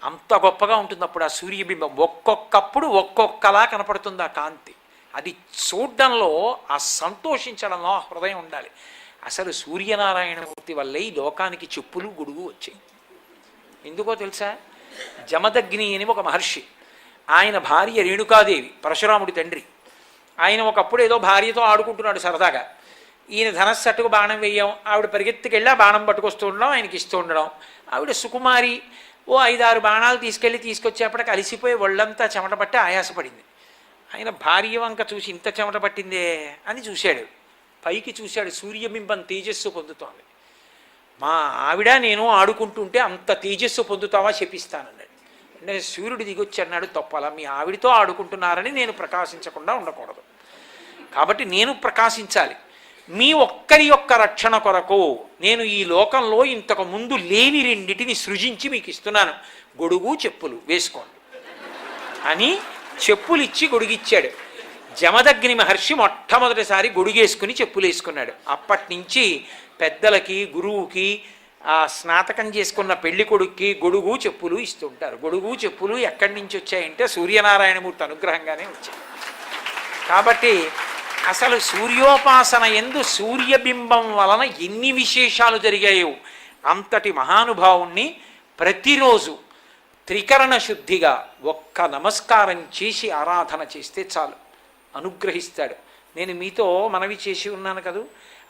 Speaker 2: అంత గొప్పగా ఉంటుంది అప్పుడు ఆ సూర్యబింబం. ఒక్కొక్కప్పుడు ఒక్కొక్కలా కనపడుతుంది ఆ కాంతి. అది చూడ్డంలో, ఆ సంతోషించడంలో ఆ హృదయం ఉండాలి. అసలు సూర్యనారాయణమూర్తి వల్లే ఈ లోకానికి చెప్పులు గొడుగు వచ్చాయి. ఎందుకో తెలుసా? జమదగ్ని అని ఒక మహర్షి, ఆయన భార్య రేణుకాదేవి, పరశురాముడి తండ్రి. ఆయన ఒకప్పుడు ఏదో భార్యతో ఆడుకుంటున్నాడు సరదాగా. ఈయన ధనస్సట్టుకు బాణం వేయం, ఆవిడ పరిగెత్తుకెళ్ళి ఆ బాణం పట్టుకొస్తూ ఉండడం, ఆయనకి ఇస్తూ ఉండడం. ఆవిడ సుకుమారి, ఓ 5-6 బాణాలు తీసుకొచ్చేప్పటికి అలిసిపోయి ఒళ్ళంతా చెమట పట్టి ఆయాసపడింది. ఆయన భార్య వంక చూసి ఇంత చెమట పట్టిందే అని చూశాడు. పైకి చూశాడు, సూర్యబింబం తేజస్సు పొందుతోంది. మా ఆవిడ నేను ఆడుకుంటుంటే అంత తేజస్సు పొందుతావా చెప్పిస్తానన్నాడు. అంటే సూర్యుడు దిగొచ్చి అన్నాడు, తప్పలా, మీ ఆవిడతో ఆడుకుంటున్నారని నేను ప్రకాశించకుండా ఉండకూడదు, కాబట్టి నేను ప్రకాశించాలి. మీ ఒక్కరి యొక్క రక్షణ కొరకు నేను ఈ లోకంలో ఇంతకు ముందు లేని రెండిటిని సృజించి మీకు ఇస్తున్నాను, గొడుగు చెప్పులు వేసుకోండి అని చెప్పులు ఇచ్చి గొడుగిచ్చాడు. జమదగ్ని మహర్షి మొట్టమొదటిసారి గొడుగేసుకుని చెప్పులు వేసుకున్నాడు. అప్పటి నుంచి పెద్దలకి, గురువుకి, ఆ స్నాతకం చేసుకున్న పెళ్లి కొడుక్కి గొడుగు చెప్పులు ఇస్తుంటారు. గొడుగు చెప్పులు ఎక్కడి నుంచి వచ్చాయంటే సూర్యనారాయణమూర్తి అనుగ్రహంగానే వచ్చాయి. కాబట్టి అసలు సూర్యోపాసన ఎందు సూర్యబింబం వలన ఎన్ని విశేషాలు జరిగాయో అంతటి మహానుభావుణ్ణి ప్రతిరోజు త్రికరణ శుద్ధిగా ఒక్క నమస్కారం చేసి ఆరాధన చేస్తే చాలు, అనుగ్రహిస్తాడు. నేను మీతో మనవి చేసి ఉన్నాను కదూ,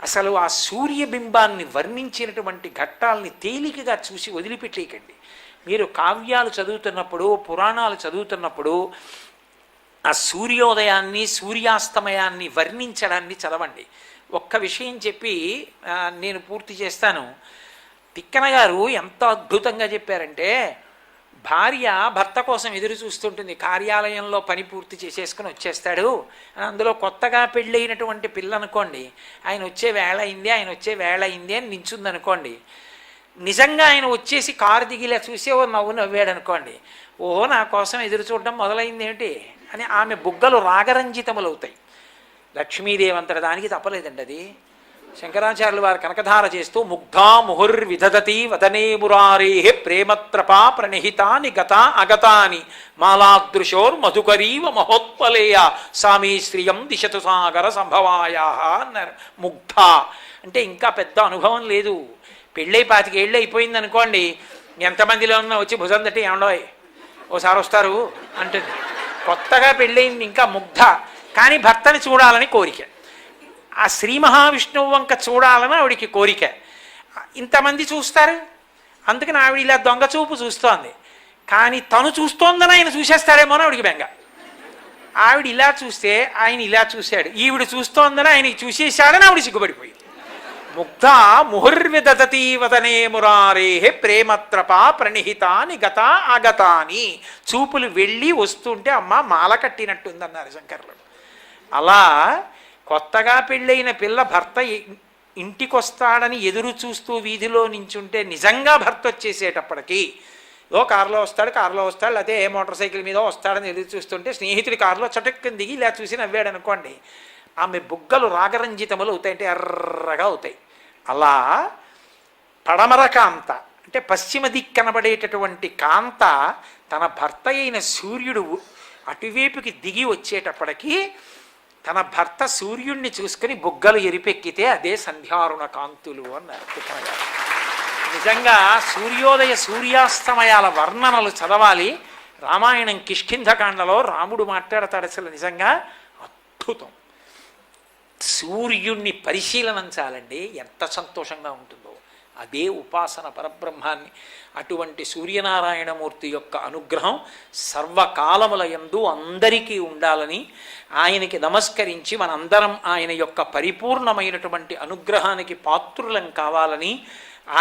Speaker 2: అసలు ఆ సూర్యబింబాన్ని వర్ణించినటువంటి ఘట్టాలని తేలికగా చూసి వదిలిపెట్టేయకండి. మీరు కావ్యాలు చదువుతున్నప్పుడు, పురాణాలు చదువుతున్నప్పుడు ఆ సూర్యోదయాన్ని సూర్యాస్తమయాన్ని వర్ణించడాన్ని చదవండి. ఒక్క విషయం చెప్పి నేను పూర్తి చేస్తాను. తిక్కన గారు ఎంత అద్భుతంగా చెప్పారంటే, భార్య భర్త కోసం ఎదురు చూస్తుంటుంది, కార్యాలయంలో పని పూర్తి చేసేసుకుని వచ్చేస్తాడు. అందులో కొత్తగా పెళ్ళైనటువంటి పిల్ల అనుకోండి, ఆయన వచ్చే వేళ అయింది అని నించుందనుకోండి. నిజంగా ఆయన వచ్చేసి కారు దిగిలా చూసి ఓ నవ్వాడు అనుకోండి, ఓహో నా కోసం ఎదురు చూడడం మొదలైంది ఏమిటి అని ఆమె బుగ్గలు రాగరంజితములవుతాయి. లక్ష్మీదేవి అంతటి దానికి తప్పలేదండి అది. శంకరాచార్యులు వారు కనకధార చేస్తూ ముగ్ధా ముహుర్విదధతి వదనే మురారే ప్రేమత్రపా ప్రణిహితాని గతా అగతాని మాలాదృశోర్ మధుకరీవ మహోత్పలేయ సామీ శ్రియం దిశతు సాగర సంభవాయా అన్నారు. ముగ్ధ అంటే ఇంకా పెద్ద అనుభవం లేదు, పెళ్ళై 25 ఏళ్ళు అయిపోయింది అనుకోండి, ఎంతమందిలో ఉన్నా వచ్చి భుజం తట్టి ఏమండోయ్ ఓసారి వస్తారు అంటుంది. కొత్తగా పెళ్ళయింది ఇంకా ముగ్ధ, కానీ భర్తని చూడాలని కోరిక. ఆ శ్రీ మహావిష్ణువు వంక చూడాలని ఆవిడికి కోరిక. ఇంతమంది చూస్తారు, అందుకని ఆవిడ ఇలా దొంగ చూపు చూస్తోంది. కానీ తను చూస్తోందని ఆయన చూసేస్తాడేమో అని ఆవిడికి బెంగ. ఆవిడ ఇలా చూస్తే ఆయన ఇలా చూశాడు, ఈవిడ చూస్తోందని ఆయనకి చూసేశాడని ఆవిడ సిగ్గుపడిపోయింది. ముగ్ధ ముహుర్విదతీ వదనే మురారే ప్రేమత్రప ప్రణిహితాని గత ఆగతాని. చూపులు వెళ్ళి వస్తుంటే అమ్మ మాల కట్టినట్టుందన్నారు శంకరులు. అలా కొత్తగా పెళ్ళైన పిల్ల భర్త ఇంటికొస్తాడని ఎదురు చూస్తూ వీధిలో నించుంటే నిజంగా భర్త వచ్చేసేటప్పటికి కారులో వస్తాడు అదే మోటార్ సైకిల్ మీద వస్తాడని ఎదురు చూస్తుంటే స్నేహితుడి కారులో చటుక్కని దిగి ఇలా చూసి నవ్వాడు అనుకోండి, ఆమె బుగ్గలు రాగరంజితములు అవుతాయంటే ఎర్రగా అవుతాయి. అలా పడమర కాంత అంటే పశ్చిమ దిక్కు కనబడేటటువంటి కాంత తన భర్త అయిన సూర్యుడు అటువైపుకి దిగి వచ్చేటప్పటికీ తన భర్త సూర్యుణ్ణి చూసుకుని బుగ్గలు ఎరిపెక్కితే అదే సంధ్యారుణ కాంతులు అన్నారు తిక్కనగారు. నిజంగా సూర్యోదయ సూర్యాస్తమయాల వర్ణనలు చదవాలి. రామాయణం కిష్కింధకాండలో రాముడు మాట్లాడతాడు, అసలు నిజంగా అద్భుతం. సూర్యుణ్ణి పరిశీలనించాలండి, ఎంత సంతోషంగా ఉంటుందో. అదే ఉపాసన పరబ్రహ్మాన్ని. అటువంటి సూర్యనారాయణమూర్తి యొక్క అనుగ్రహం సర్వకాలముల యందు అందరికీ ఉండాలని ఆయనకి నమస్కరించి మనందరం ఆయన యొక్క పరిపూర్ణమైనటువంటి అనుగ్రహానికి పాత్రులం కావాలని,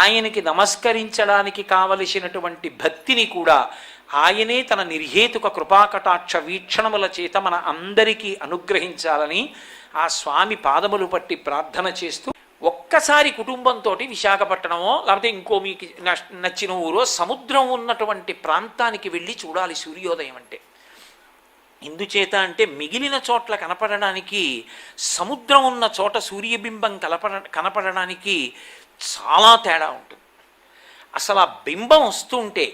Speaker 2: ఆయనకి నమస్కరించడానికి కావలసినటువంటి భక్తిని కూడా ఆయనే తన నిర్హేతుక కృపాకటాక్ష వీక్షణముల చేత మన అందరికీ అనుగ్రహించాలని ఆ స్వామి పాదములు పట్టి ప్రార్థన చేస్తూ ఒక్కసారి కుటుంబంతో విశాఖపట్నమో లేకపోతే ఇంకో మీకు నచ్చిన ఊరో సముద్రం ఉన్నటువంటి ప్రాంతానికి వెళ్ళి చూడాలి సూర్యోదయం అంటే. ఎందుచేత అంటే మిగిలిన చోట్ల కనపడడానికి, సముద్రం ఉన్న చోట సూర్యబింబం కనపడడానికి చాలా తేడా ఉంటుంది. అసలు ఆ బింబం వస్తుంటే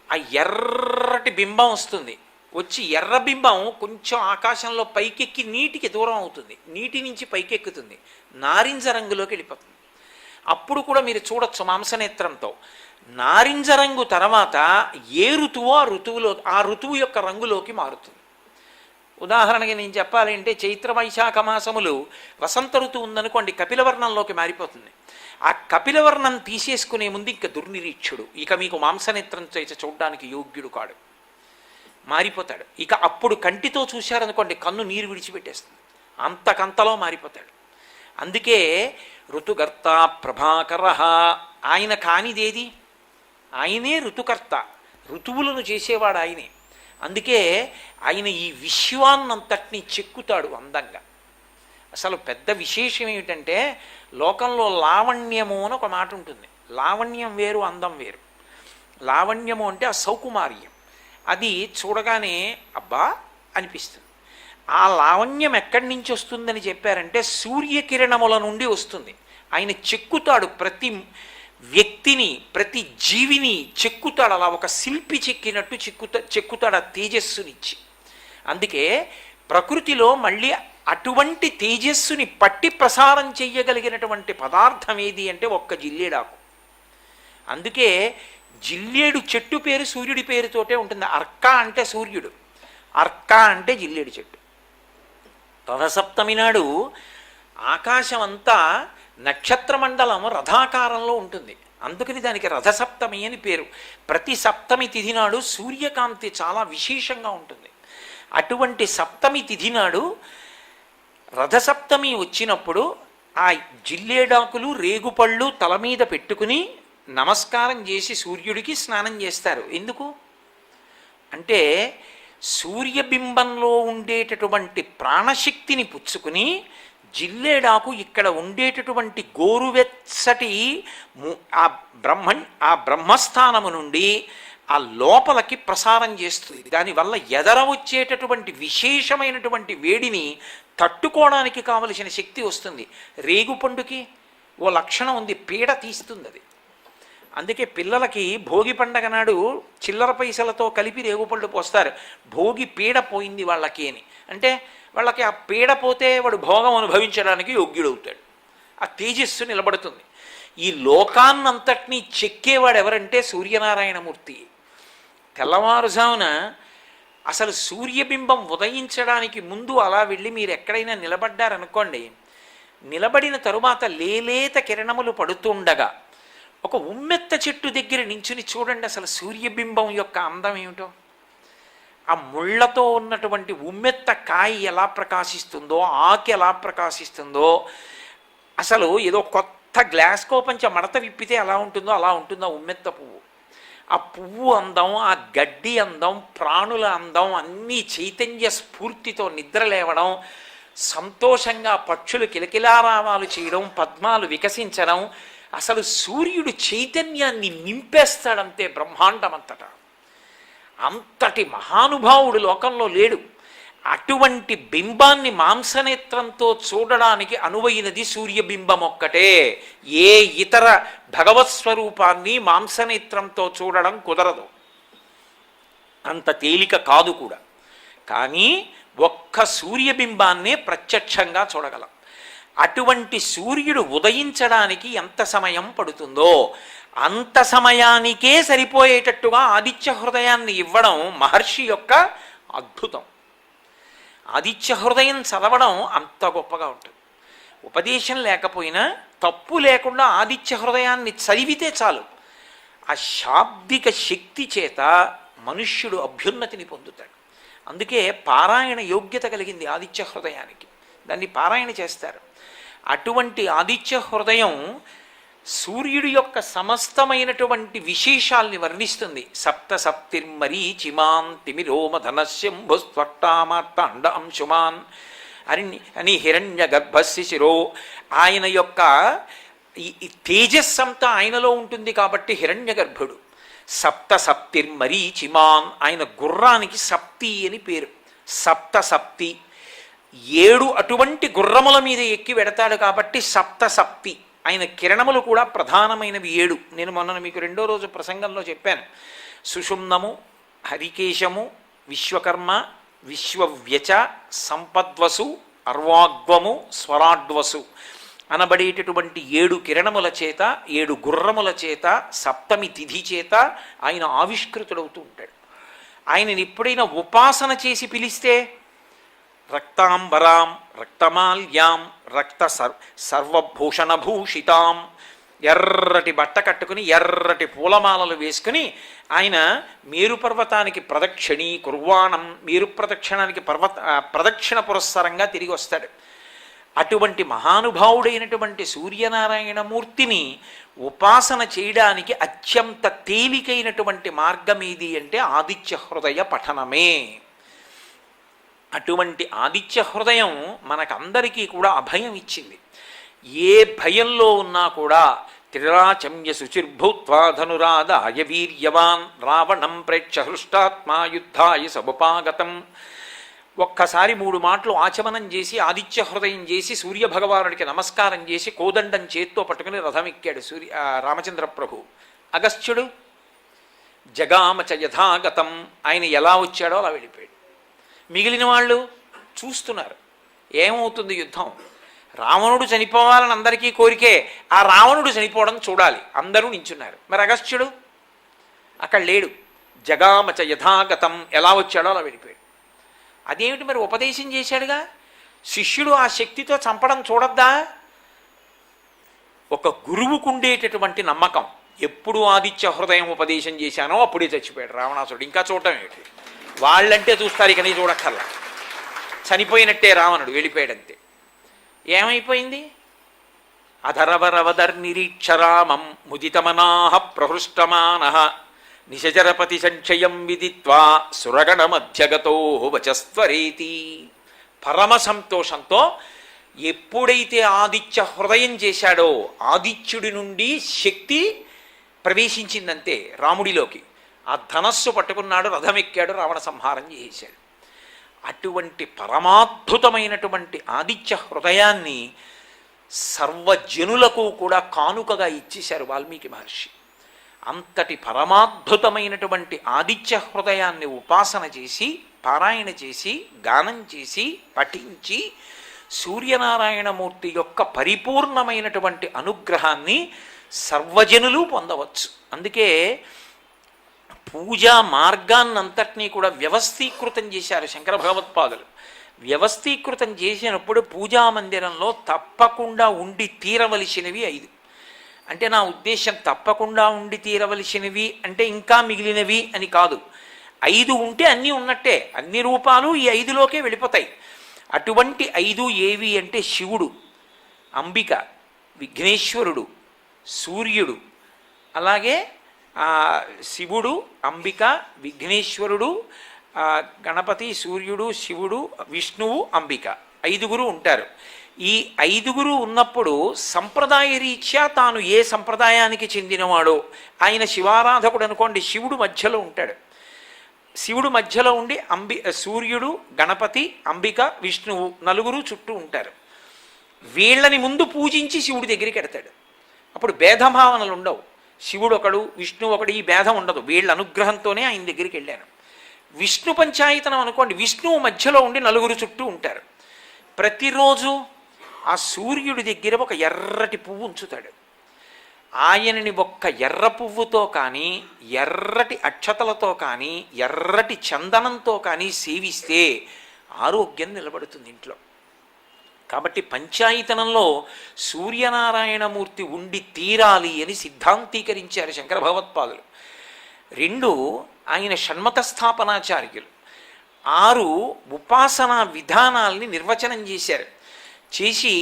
Speaker 2: ఆ ఎర్రటి బింబం వస్తుంది, వచ్చి ఎర్ర బింబం కొంచెం ఆకాశంలో పైకెక్కి నీటికి దూరం అవుతుంది, నీటి నుంచి పైకెక్కుతుంది, నారింజ రంగులోకి వెళ్ళిపోతుంది. అప్పుడు కూడా మీరు చూడొచ్చు మాంసనేత్రంతో. నారింజ రంగు తర్వాత ఏ ఋతువో ఆ ఋతువు యొక్క రంగులోకి మారుతుంది. ఉదాహరణకి నేను చెప్పాలి అంటే చైత్ర వైశాఖ మాసములు వసంత ఋతువు ఉందనుకోండి, కపిలవర్ణంలోకి మారిపోతుంది. ఆ కపిలవర్ణం తీసేసుకునే ముందు ఇంకా దుర్నిరీక్షుడు, ఇక మీకు మాంసనేత్రం చేత చూడడానికి యోగ్యుడు కాడు, మారిపోతాడు. ఇక అప్పుడు కంటితో చూశారనుకోండి కన్ను నీరు విడిచిపెట్టేస్తుంది, అంతకంతలో మారిపోతాడు. అందుకే ఋతుకర్త ప్రభాకర, ఆయన కానిదేది, ఆయనే ఋతుకర్త, ఋతువులను చేసేవాడు ఆయనే. అందుకే ఆయన ఈ విశ్వాన్నంతటినీ చెక్కుతాడు అందంగా. అసలు పెద్ద విశేషం ఏమిటంటే లోకంలో లావణ్యము అని ఒక మాట ఉంటుంది. లావణ్యం వేరు, అందం వేరు. లావణ్యము అంటే ఆ సౌకుమార్యం, అది చూడగానే అబ్బా అనిపిస్తుంది. ఆ లావణ్యం ఎక్కడి నుంచి వస్తుందని చెప్పారంటే సూర్యకిరణముల నుండి వస్తుంది. ఆయన చెక్కుతాడు ప్రతి వ్యక్తిని, ప్రతి జీవిని చెక్కుతాడు. అలా ఒక శిల్పి చెక్కినట్టు చెక్కుతాడు ఆ తేజస్సునిచ్చి. అందుకే ప్రకృతిలో మళ్ళీ అటువంటి తేజస్సుని పట్టి ప్రసారం చెయ్యగలిగినటువంటి పదార్థం ఏది అంటే ఒక్క జిల్లేడాకు. అందుకే జిల్లేడు చెట్టు పేరు సూర్యుడి పేరుతోటే ఉంటుంది. అర్క అంటే సూర్యుడు, అర్క అంటే జిల్లేడు చెట్టు. రథసప్తమి నాడు ఆకాశం అంతా నక్షత్రమండలం రథాకారంలో ఉంటుంది, అందుకని దానికి రథసప్తమి అని పేరు. ప్రతి సప్తమి తిథి నాడు సూర్యకాంతి చాలా విశేషంగా ఉంటుంది. అటువంటి సప్తమి తిథి నాడు రథసప్తమి వచ్చినప్పుడు ఆ జిల్లేడాకులు రేగుపళ్ళు తల మీద పెట్టుకుని నమస్కారం చేసి సూర్యుడికి స్నానం చేస్తారు. ఎందుకు అంటే సూర్యబింబంలో ఉండేటటువంటి ప్రాణశక్తిని పుచ్చుకుని జిల్లేడాకు ఇక్కడ ఉండేటటువంటి గోరువెచ్చటి ఆ బ్రహ్మస్థానము నుండి ఆ లోపలికి ప్రసారం చేస్తుంది. దానివల్ల ఎదర వచ్చేటటువంటి విశేషమైనటువంటి వేడిని తట్టుకోవడానికి కావలసిన శక్తి వస్తుంది. రేగుపండుకి ఓ లక్షణం ఉంది, పీడ తీస్తుంది అది. అందుకే పిల్లలకి భోగి పండగ నాడు చిల్లర పైసలతో కలిపి రేగుపళ్ళు పోస్తారు. భోగి పీడ పోయింది వాళ్ళకి అని అంటే వాళ్ళకి ఆ పీడ పోతే వాడు భోగం అనుభవించడానికి యోగ్యుడవుతాడు, ఆ తేజస్సు నిలబడుతుంది. ఈ లోకాన్నంతటినీ చెక్కేవాడు ఎవరంటే సూర్యనారాయణమూర్తి. తెల్లవారుజామున అసలు సూర్యబింబం ఉదయించడానికి ముందు అలా వెళ్ళి మీరు ఎక్కడైనా నిలబడ్డారనుకోండి, నిలబడిన తరువాత లేలేత కిరణములు పడుతుండగా ఒక ఉమ్మెత్త చెట్టు దగ్గర నించుని చూడండి అసలు సూర్యబింబం యొక్క అందం ఏమిటో. ఆ ముళ్ళతో ఉన్నటువంటి ఉమ్మెత్త కాయ ఎలా ప్రకాశిస్తుందో, ఆకు ఎలా ప్రకాశిస్తుందో, అసలు ఏదో కొత్త గ్లాస్ కోపంచ మడత విప్పితే ఎలా ఉంటుందో అలా ఉంటుందో ఆ ఉమ్మెత్త పువ్వు. ఆ పువ్వు అందం, ఆ గడ్డి అందం, ప్రాణుల అందం అన్నీ చైతన్య స్ఫూర్తితో నిద్ర లేవడం, సంతోషంగా పక్షులు కిలకిలారావాలు చేయడం, పద్మాలు వికసించడం, అసలు సూర్యుడు చైతన్యాన్ని నింపేస్తాడంతే బ్రహ్మాండమంతటా. అంతటి మహానుభావుడు లోకంలో లేడు. అటువంటి బింబాన్ని మాంసనేత్రంతో చూడడానికి అనువైనది సూర్యబింబం ఒక్కటే. ఏ ఇతర భగవత్ స్వరూపాన్ని మాంసనేత్రంతో చూడడం కుదరదు, అంత తేలిక కాదు కూడా. కానీ ఒక్క సూర్యబింబాన్నే ప్రత్యక్షంగా చూడగలం. అటువంటి సూర్యుడు ఉదయించడానికి ఎంత సమయం పడుతుందో అంత సమయానికే సరిపోయేటట్టుగా ఆదిత్య హృదయాన్ని ఇవ్వడం మహర్షి యొక్క అద్భుతం. ఆదిత్య హృదయం చదవడం అంత గొప్పగా ఉంటుంది. ఉపదేశం లేకపోయినా తప్పు లేకుండా ఆదిత్య హృదయాన్ని చదివితే చాలు. ఆ శాబ్దిక శక్తి చేత మనుష్యుడు అభ్యున్నతిని పొందుతాడు. అందుకే పారాయణ యోగ్యత కలిగింది ఆదిత్య హృదయానికి, దాన్ని పారాయణ చేస్తారు. అటువంటి ఆదిత్య హృదయం సూర్యుడి యొక్క సమస్తమైనటువంటి విశేషాల్ని వర్ణిస్తుంది. సప్త సప్తిర్మరీచిమాన్ తిమిరోమధనశంభుస్త్వట్టామార్తాండ అంశుమాన్ అని హిరణ్య గర్భశిశిరో. ఆయన యొక్క ఈ తేజస్సంతా ఆయనలో ఉంటుంది కాబట్టి హిరణ్య గర్భుడు. సప్త సప్తిర్మరీచిమాన్, ఆయన గుర్రానికి సప్తి అని పేరు. సప్త సప్తి, 7 అటువంటి గుర్రముల మీద ఎక్కి వెడతాడు కాబట్టి సప్త సప్తి. ఆయన కిరణములు కూడా ప్రధానమైనవి 7. నేను మొన్న మీకు 2వ రోజు ప్రసంగంలో చెప్పాను. సుషుమ్నము, హరికేశము, విశ్వకర్మ, విశ్వవ్యచ, సంపద్వసు, అర్వాగ్వము, స్వరాడ్వసు అనబడేటటువంటి 7 కిరణముల చేత, 7 గుర్రముల చేత, సప్తమి తిథి చేత ఆయన ఆవిష్కృతుడవుతూ ఉంటాడు. ఆయనని ఎప్పుడైనా ఉపాసన చేసి పిలిస్తే రక్తాంబరాం రక్తమాల్యాం రక్త సర్వభూషణభూషితాం, ఎర్రటి బట్ట కట్టుకుని ఎర్రటి పూలమాలలు వేసుకుని ఆయన మేరు పర్వతానికి ప్రదక్షిణీ కుర్వాణం, మేరు ప్రదక్షిణానికి ప్రదక్షిణ పురస్సరంగా తిరిగి వస్తాడు. అటువంటి మహానుభావుడైనటువంటి సూర్యనారాయణమూర్తిని ఉపాసన చేయడానికి అత్యంత తేలికైనటువంటి మార్గం ఏది అంటే ఆదిత్య హృదయ పఠనమే. అటువంటి ఆదిత్య హృదయం మనకందరికీ కూడా అభయం ఇచ్చింది. ఏ భయంలో ఉన్నా కూడా త్రిరాచమ్య శుచిర్భూత్వా ధనురాదాయ వీర్యవాన్ రావణం ప్రేక్ష హృష్టాత్మా యుద్ధాయ సముపాగతం. ఒక్కసారి 3 మాటలు ఆచమనం చేసి ఆదిత్య హృదయం చేసి సూర్యభగవానుడికి నమస్కారం చేసి కోదండం చేత్తో పట్టుకుని రథం ఎక్కాడు రామచంద్ర ప్రభు. అగస్త్యుడు జగామచ యథాగతం, ఆయన ఎలా వచ్చాడో అలా వెళ్ళిపోయాడు. మిగిలిన వాళ్ళు చూస్తున్నారు ఏమవుతుంది యుద్ధం. రావణుడు చనిపోవాలని అందరికీ కోరికే, ఆ రావణుడు చనిపోవడం చూడాలి, అందరూ నించున్నారు. మరి అగస్త్యుడు అక్కడ లేడు. జగామచ యథాగతం, ఎలా వచ్చాడో అలా వెళ్ళిపోయాడు. అదేమిటి మరి ఉపదేశం చేశాడుగా, శిష్యుడు ఆ శక్తితో చంపడం చూడద్దా? ఒక గురువుకుండేటటువంటి నమ్మకం, ఎప్పుడు ఆదిత్య హృదయం ఉపదేశం చేశానో అప్పుడే చచ్చిపోయాడు రావణాసురుడు. ఇంకా చూడటం ఏమిటి, వాళ్ళంటే చూస్తారు, ఇక నీ చూడక్కర్లా. చనిపోయినట్టే రావణుడు, వెళ్ళిపోయాడంతే. ఏమైపోయింది? అధరవరవదర్ నిరీక్షరామం ముదితమనాహ ప్రహృష్టమానః నిశచరపతి సంక్షయం విదిత్వా సురగణ మధ్యగతో వచస్వరేతి. పరమ సంతోషంతో ఎప్పుడైతే ఆదిత్య హృదయం చేశాడో ఆదిత్యుడి నుండి శక్తి ప్రవేశించిందంతే రాముడిలోకి. ఆ ధనస్సు పట్టుకున్నాడు, రథం ఎక్కాడు, రావణ సంహారం చేశాడు. అటువంటి పరమాద్భుతమైనటువంటి ఆదిత్య హృదయాన్ని సర్వజనులకు కూడా కానుకగా ఇచ్చేశారు వాల్మీకి మహర్షి. అంతటి పరమాద్భుతమైనటువంటి ఆదిత్య హృదయాన్ని ఉపాసన చేసి పారాయణ చేసి గానం చేసి పఠించి సూర్యనారాయణమూర్తి యొక్క పరిపూర్ణమైనటువంటి అనుగ్రహాన్ని సర్వజనులు పొందవచ్చు. అందుకే పూజా మార్గాన్నంతటినీ కూడా వ్యవస్థీకృతం చేశారు శంకర భగవత్పాదులు. వ్యవస్థీకృతం చేసినప్పుడు పూజా మందిరంలో తప్పకుండా ఉండి తీరవలసినవి 5. అంటే నా ఉద్దేశం తప్పకుండా ఉండి తీరవలసినవి అంటే ఇంకా మిగిలినవి అని కాదు. 5 ఉంటే అన్నీ ఉన్నట్టే, అన్ని రూపాలు ఈ 5లోకే వెళ్ళిపోతాయి. అటువంటి 5 ఏవి అంటే శివుడు, అంబిక, విఘ్నేశ్వరుడు, సూర్యుడు, అలాగే శివుడు, అంబిక, విఘ్నేశ్వరుడు, గణపతి, సూర్యుడు, శివుడు, విష్ణువు, అంబిక, 5 ఉంటారు. ఈ 5 ఉన్నప్పుడు సంప్రదాయ రీత్యా తాను ఏ సంప్రదాయానికి చెందినవాడో, ఆయన శివారాధకుడు అనుకోండి, శివుడు మధ్యలో ఉంటాడు. శివుడు మధ్యలో ఉండి సూర్యుడు, గణపతి, అంబిక, విష్ణువు 4 చుట్టూ ఉంటారు. వీళ్ళని ముందు పూజించి శివుడి దగ్గరికి ఎడతాడు. అప్పుడు భేదభావనలు ఉండవు. శివుడు ఒకడు, విష్ణువు ఒకడు, ఈ భేదం ఉండదు. వీళ్ళ అనుగ్రహంతోనే ఆయన దగ్గరికి వెళ్ళాను. విష్ణు పంచాయతనం అనుకోండి, విష్ణువు మధ్యలో ఉండి 4 చుట్టూ ఉంటారు. ప్రతిరోజు ఆ సూర్యుడి దగ్గర ఒక ఎర్రటి పువ్వు ఉంచుతాడు. ఆయనని ఒక్క ఎర్ర పువ్వుతో కానీ, ఎర్రటి అక్షతలతో కానీ, ఎర్రటి చందనంతో కానీ సేవిస్తే ఆరోగ్యం నిలబడుతుంది ఇంట్లో. కాబట్టి పంచాయతనంలో సూర్యనారాయణమూర్తి ఉండి తీరాలి అని సిద్ధాంతీకరించారు శంకర భగవత్పాదులు. 2 ఆయన షణ్మత స్థాపనాచార్యులు. 6 ఉపాసనా విధానాల్ని నిర్వచనం చేశారు. చేసి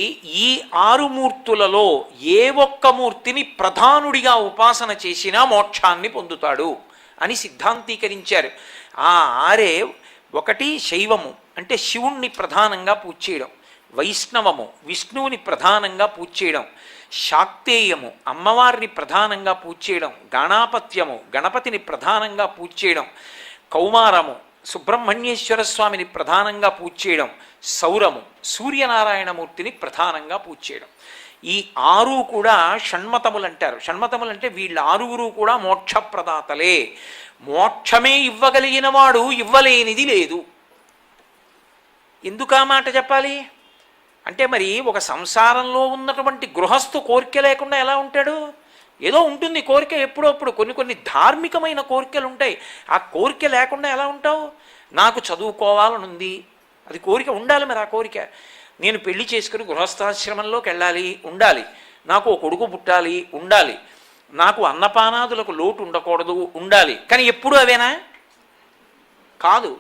Speaker 2: ఈ 6 మూర్తులలో ఏ ఒక్క మూర్తిని ప్రధానుడిగా ఉపాసన చేసినా మోక్షాన్ని పొందుతాడు అని సిద్ధాంతీకరించారు. ఆ 6 ఒకటి శైవము అంటే శివుణ్ణి ప్రధానంగా పూజ చేయడం, వైష్ణవము విష్ణువుని ప్రధానంగా పూజ చేయడం, శాక్తేయము అమ్మవారిని ప్రధానంగా పూజ చేయడం, గణాపత్యము గణపతిని ప్రధానంగా పూజ చేయడం, కౌమారము సుబ్రహ్మణ్యేశ్వర స్వామిని ప్రధానంగా పూజ చేయడం, సౌరము సూర్యనారాయణమూర్తిని ప్రధానంగా పూజ చేయడం. ఈ 6 కూడా షణ్మతములు అంటారు. షణ్మతములు అంటే వీళ్ళ 6 కూడా మోక్షప్రదాతలే. మోక్షమే ఇవ్వగలిగిన వాడు ఇవ్వలేనిది లేదు. ఎందుకు ఆ మాట చెప్పాలి అంటే, మరి ఒక సంసారంలో ఉన్నటువంటి గృహస్థు కోరిక లేకుండా ఎలా ఉంటాడు? ఏదో ఉంటుంది కోరిక, ఎప్పుడప్పుడు కొన్ని ధార్మికమైన కోరికలు ఉంటాయి. ఆ కోరిక లేకుండా ఎలా ఉంటావు? నాకు చదువుకోవాలని ఉంది, అది కోరిక ఉండాలి. మరి ఆ కోరిక, నేను పెళ్లి చేసుకుని గృహస్థాశ్రమంలోకి వెళ్ళాలి, ఉండాలి. నాకు ఓ కొడుకు పుట్టాలి, ఉండాలి. నాకు అన్నపానాదులకు లోటు ఉండకూడదు, ఉండాలి. కానీ ఎప్పుడు అవేనా? కాదు.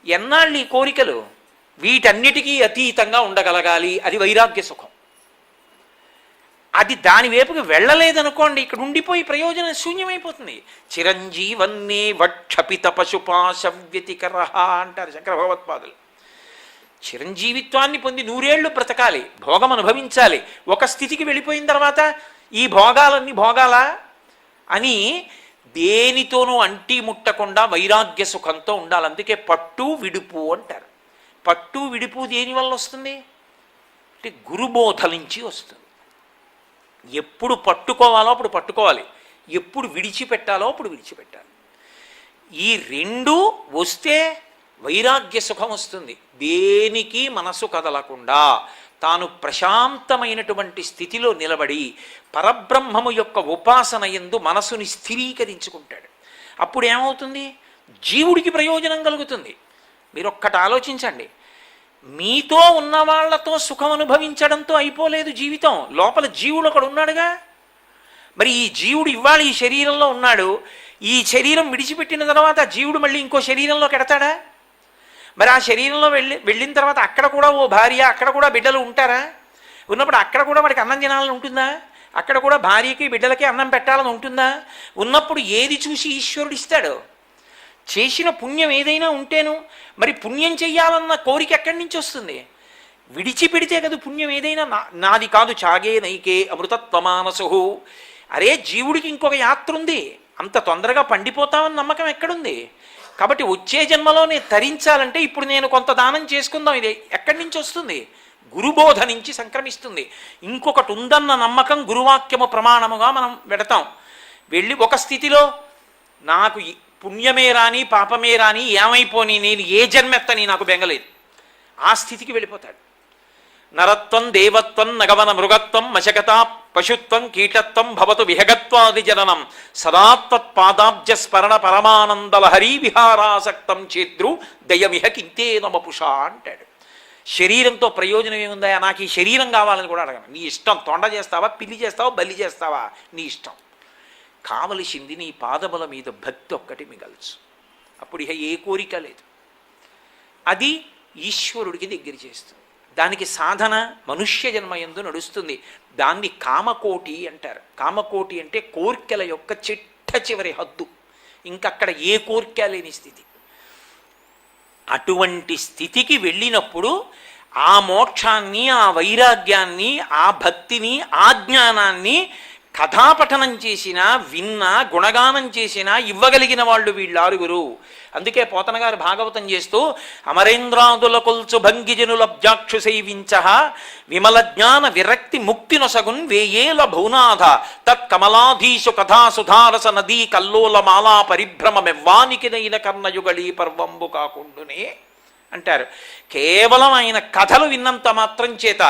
Speaker 2: ఎన్నాళ్ళు ఈ కోరికలు? వీటన్నిటికీ అతీతంగా ఉండగలగాలి, అది వైరాగ్య సుఖం. అది దాని వైపుకి వెళ్ళలేదనుకోండి, ఇక్కడ ఉండిపోయి ప్రయోజనం శూన్యమైపోతుంది. చిరంజీవన్నే వక్షపిత పశుపాశ వ్యతికర అంటారు శంకర భగవత్పాదులు. చిరంజీవిత్వాన్ని పొంది 100 ఏళ్ళు బ్రతకాలి, భోగం అనుభవించాలి. ఒక స్థితికి వెళ్ళిపోయిన తర్వాత ఈ భోగాలన్నీ భోగాలా అని దేనితోనూ అంటి ముట్టకుండా వైరాగ్య సుఖంతో ఉండాలి. అందుకే పట్టు విడుపు అంటారు. పట్టు విడుపు దేనివల్ల వస్తుంది అంటే గురుబోధ నుంచి వస్తుంది. ఎప్పుడు పట్టుకోవాలో అప్పుడు పట్టుకోవాలి, ఎప్పుడు విడిచిపెట్టాలో అప్పుడు విడిచిపెట్టాలి. ఈ 2 వస్తే వైరాగ్య సుఖం వస్తుంది. దేనికి మనసు కదలకుండా తాను ప్రశాంతమైనటువంటి స్థితిలో నిలబడి పరబ్రహ్మము యొక్క ఉపాసన యందు మనసుని స్థిరీకరించుకుంటాడు. అప్పుడు ఏమవుతుంది? జీవుడికి ప్రయోజనం కలుగుతుంది. మీరు ఒక్కటి ఆలోచించండి, మీతో ఉన్న వాళ్లతో సుఖం అనుభవించడంతో అయిపోలేదు జీవితం. లోపల జీవుడు ఒకడు ఉన్నాడుగా. మరి ఈ జీవుడు ఇవాళ ఈ శరీరంలో ఉన్నాడు, ఈ శరీరం విడిచిపెట్టిన తర్వాత జీవుడు మళ్ళీ ఇంకో శరీరంలోకి ఎడతాడా? మరి ఆ శరీరంలో వెళ్ళిన తర్వాత అక్కడ కూడా ఓ భార్య, అక్కడ కూడా బిడ్డలు ఉంటారా? ఉన్నప్పుడు అక్కడ కూడా వాడికి అన్నం తినాలని ఉంటుందా? అక్కడ కూడా భార్యకి బిడ్డలకి అన్నం పెట్టాలని ఉంటుందా? ఉన్నప్పుడు ఏది చూసి ఈశ్వరుడు ఇస్తాడు? చేసిన పుణ్యం ఏదైనా ఉంటేను. మరి పుణ్యం చెయ్యాలన్న కోరిక ఎక్కడి నుంచి వస్తుంది? విడిచిపెడితే కదా పుణ్యం ఏదైనా. నాది కాదు చాగే నైకే అమృతత్వమానసు. అరే జీవుడికి ఇంకొక యాత్ర ఉంది, అంత తొందరగా పండిపోతామని నమ్మకం ఎక్కడుంది? కాబట్టి వచ్చే జన్మలో నేను తరించాలంటే ఇప్పుడు నేను కొంత దానం చేసుకుందాం. ఇది ఎక్కడి నుంచి వస్తుంది? గురుబోధ నుంచి సంక్రమిస్తుంది. ఇంకొకటి ఉందన్న నమ్మకం గురువాక్యము ప్రమాణముగా మనం పెడతాం. వెళ్ళి ఒక స్థితిలో నాకు పుణ్యమే రాని పాపమే రాని ఏమైపోని, నేను ఏ జన్మెత్తని నాకు బెంగలేదు, ఆ స్థితికి వెళ్ళిపోతాడు. నరత్వం దేవత్వం నగవన మృగత్వం మశకత పశుత్వం కీటత్వం భవతు విహగత్వాది జననం సదాత్వత్పాదాబ్జ స్మరణ పరమానందలహరీ విహారాసక్తం చేద్రు దయమిహ కింతే నమపుషా అంటాడు. శరీరంతో ప్రయోజనం ఏముందా? నాకు ఈ శరీరం కావాలని కూడా అడగను. నీ ఇష్టం. తొండ చేస్తావా, పిల్లి చేస్తావా, బలి చేస్తావా, నీ ఇష్టం. కావలసింది నీ పాదముల మీద భక్తి ఒక్కటి మిగల్చు. అప్పుడు ఇక ఏ కోరిక లేదు. అది ఈశ్వరుడికి దగ్గర చేస్తుంది. దానికి సాధన మనుష్య జన్మయందు నడుస్తుంది. దాన్ని కామకోటి అంటారు. కామకోటి అంటే కోర్కెల యొక్క చిట్ట చివరి హద్దు, ఇంకక్కడ ఏ కోర్కె లేని స్థితి. అటువంటి స్థితికి వెళ్ళినప్పుడు ఆ మోక్షాన్ని, ఆ వైరాగ్యాన్ని, ఆ భక్తిని, ఆ జ్ఞానాన్ని కథాపఠనం చేసినా, విన్నా, గుణగానం చేసినా ఇవ్వగలిగిన వాళ్ళు వీళ్ళారుగురు. అందుకే పోతన గారు భాగవతం చేస్తూ అమరేంద్రాదుల కొల్చు భంగిజనులబ్జాక్షు సేవించ విమల జ్ఞాన విరక్తి ముక్తి నొసగున్ వేయేల భౌనాథ తత్కమలాధీశు కథాసుధారస నదీ కల్లోల మాలా పరిభ్రమమెవ్వానికినైన కర్ణయుగళీ పర్వంబు కాకుండునే అంటారు. కేవలం ఆయన కథలు విన్నంత మాత్రం చేత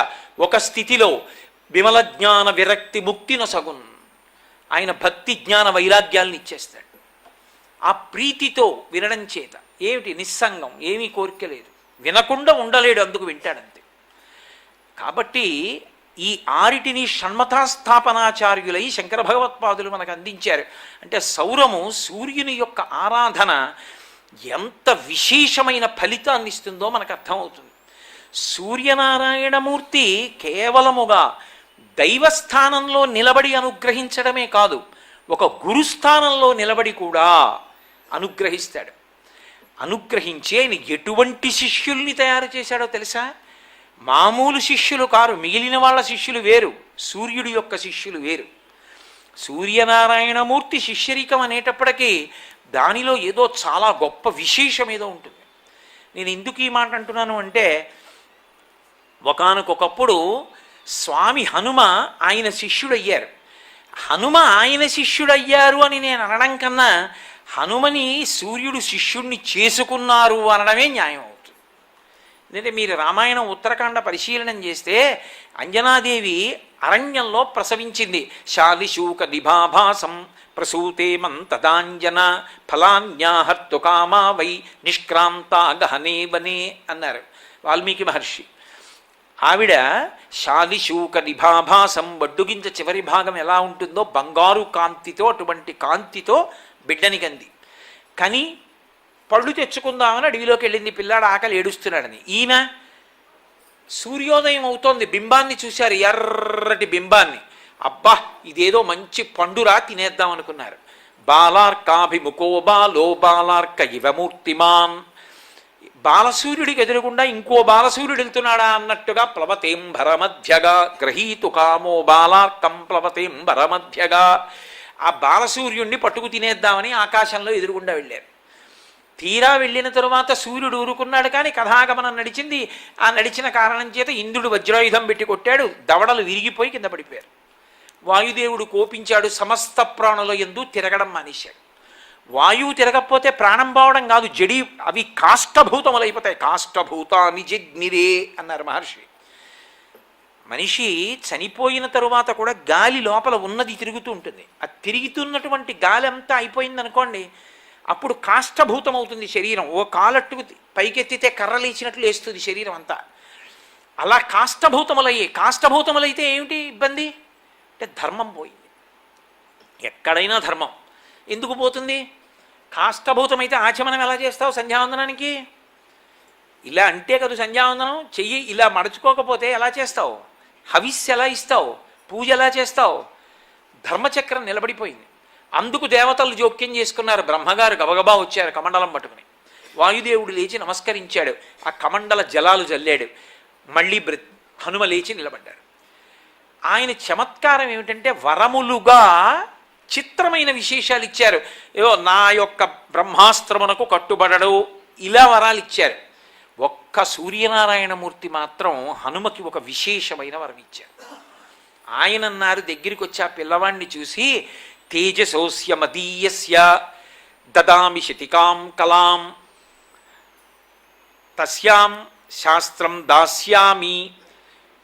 Speaker 2: ఒక స్థితిలో విమల జ్ఞాన విరక్తి ముక్తి నొసగున్, ఆయన భక్తి జ్ఞాన వైరాగ్యాలను ఇచ్చేస్తాడు. ఆ ప్రీతితో వినడం చేత ఏమిటి నిస్సంగం, ఏమీ కోరిక లేదు, వినకుండా ఉండలేడు, అందుకు వింటాడంతే. కాబట్టి ఈ ఆరిటిని షణ్మతాస్థాపనాచార్యులై శంకర భగవత్పాదులు మనకు అందించారు. అంటే సౌరము సూర్యుని యొక్క ఆరాధన ఎంత విశేషమైన ఫలితాన్ని ఇస్తుందో మనకు అర్థమవుతుంది. సూర్యనారాయణమూర్తి కేవలముగా దైవస్థానంలో నిలబడి అనుగ్రహించడమే కాదు, ఒక గురుస్థానంలో నిలబడి కూడా అనుగ్రహిస్తాడు. అనుగ్రహించి ఆయన ఎటువంటి శిష్యుల్ని తయారు చేశాడో తెలుసా? మామూలు శిష్యులు కారు, మిగిలిన వాళ్ళ శిష్యులు వేరు, సూర్యుడి యొక్క శిష్యులు వేరు. సూర్యనారాయణమూర్తి శిష్యరికం అనేటప్పటికీ దానిలో ఏదో చాలా గొప్ప విశేషం ఏదో ఉంటుంది. నేను ఎందుకు ఈ మాట అంటున్నాను అంటే, ఒకానొకప్పుడు స్వామి హనుమ ఆయన శిష్యుడయ్యారు. హనుమ ఆయన శిష్యుడయ్యారు అని నేను అనడం కన్నా హనుమని సూర్యుడు శిష్యుణ్ణి చేసుకున్నారు అనడమే న్యాయం అవుతుంది. ఎందుకంటే మీరు రామాయణం ఉత్తరకాండ పరిశీలనం చేస్తే అంజనాదేవి అరణ్యంలో ప్రసవించింది. శాలిశూక నిభాభాసం ప్రసూతే మంతదాంజన ఫలాన్యాహర్తు కామా వై నిష్క్రాంతా గహనే వనే అన్నారు వాల్మీకి మహర్షి. ఆవిడ శాలిశూక నిభాభాసం, బడ్డుగింజ చివరి భాగం ఎలా ఉంటుందో బంగారు కాంతితో, అటువంటి కాంతితో బిడ్డని కంది. కానీ పళ్ళు తెచ్చుకుందామని అడవిలోకి వెళ్ళింది, పిల్లాడు ఆకలి ఏడుస్తున్నాడని. ఈయన సూర్యోదయం అవుతోంది, బింబాన్ని చూశారు, ఎర్రటి బింబాన్ని. అబ్బా ఇదేదో మంచి పండురా, తినేద్దాం అనుకున్నారు. బాలార్కాభిముఖో బాలో బాలార్క ఇవమూర్తిమాన్, బాలసూర్యుడికి ఎదురుగుండా ఇంకో బాలసూర్యుడు వెళ్తున్నాడా అన్నట్టుగా ప్లవతేంబరమధ్యగా గ్రహీతు కామో బాలార్కం ప్లవతేంబరమధ్యగా ఆ బాలసూర్యుణ్ణి పట్టుకు తినేద్దామని ఆకాశంలో ఎదురుగుండా వెళ్ళారు. తీరా వెళ్ళిన తరువాత సూర్యుడు ఊరుకున్నాడు, కానీ కథాగమనం నడిచింది. ఆ నడిచిన కారణం చేత ఇంద్రుడు వజ్రాయుధం పెట్టి కొట్టాడు, దవడలు విరిగిపోయి కింద పడిపోయారు. వాయుదేవుడు కోపించాడు, సమస్త ప్రాణుల యందు తిరగడం మానేశాడు. వాయువు తిరగకపోతే ప్రాణం పోవడం కాదు, జడి అవి కాష్టభూతములైపోతాయి. కాష్టభూతాని జగ్నిరే అన్నారు మహర్షి. మనిషి చనిపోయిన తరువాత కూడా గాలి లోపల ఉన్నది తిరుగుతూ ఉంటుంది. ఆ తిరుగుతున్నటువంటి గాలి అంతా అయిపోయింది అనుకోండి, అప్పుడు కాష్టభూతం అవుతుంది శరీరం. ఓ కాలట్టుకు పైకెత్తితే కర్రలేచినట్లు వేస్తుంది శరీరం అంతా. అలా కాష్టభూతములైతే ఏమిటి ఇబ్బంది అంటే ధర్మం పోయింది. ఎక్కడైనా ధర్మం ఎందుకు పోతుంది? కాష్టభూతమైతే ఆచమనం ఎలా చేస్తావు సంధ్యావందనానికి? ఇలా అంటే కదా సంధ్యావందనం చెయ్యి, ఇలా మడుచుకోకపోతే ఎలా చేస్తావు? హవిస్సు ఎలా ఇస్తావు? పూజ ఎలా చేస్తావు? ధర్మచక్రం నిలబడిపోయింది. అందుకు దేవతలు జోక్యం చేసుకున్నారు. బ్రహ్మగారు గబగబా వచ్చారు కమండలం పట్టుకుని. వాయుదేవుడు లేచి నమస్కరించాడు, ఆ కమండల జలాలు జల్లాడు. మళ్ళీ హనుమ లేచి నిలబడ్డాడు. ఆయన చమత్కారం ఏమిటంటే వరములుగా చిత్రమైన విశేషాలు ఇచ్చారు. ఏవో నా యొక్క బ్రహ్మాస్త్రమునకు కట్టుబడడు, ఇలా వరాలు ఇచ్చారు. ఒక్క సూర్యనారాయణమూర్తి మాత్రం హనుమకి ఒక విశేషమైన వరం ఇచ్చారు. ఆయన అన్నారు, దగ్గరికి వచ్చి ఆ పిల్లవాడిని చూసి, తేజసోస్య మదీయస్య దదామి శతికాం కలాం తస్యాం శాస్త్రం దాస్యామి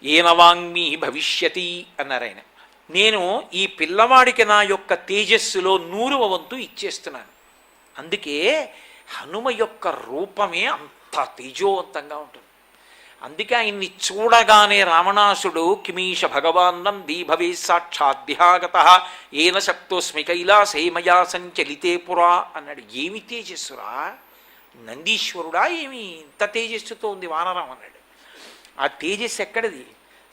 Speaker 2: ఏన వాంగ్మీ భవిష్యతి అన్నారు ఆయన. నేను ఈ పిల్లవాడికి నా యొక్క తేజస్సులో 100వ వంతు ఇచ్చేస్తున్నాను. అందుకే హనుమ యొక్క రూపమే అంత తేజోవంతంగా ఉంటుంది. అందుకే ఆయన్ని చూడగానే రావణాసుడు కిమీష భగవాన్నం దీభవే సాక్షాద్యాగత ఏన శక్తోస్మి కైలాసే మయా సంచలితే పురా అన్నాడు. ఏమి తేజస్సురా, నందీశ్వరుడా, ఏమి ఇంత తేజస్సుతో ఉంది వానరం అన్నాడు. ఆ తేజస్సు ఎక్కడిది?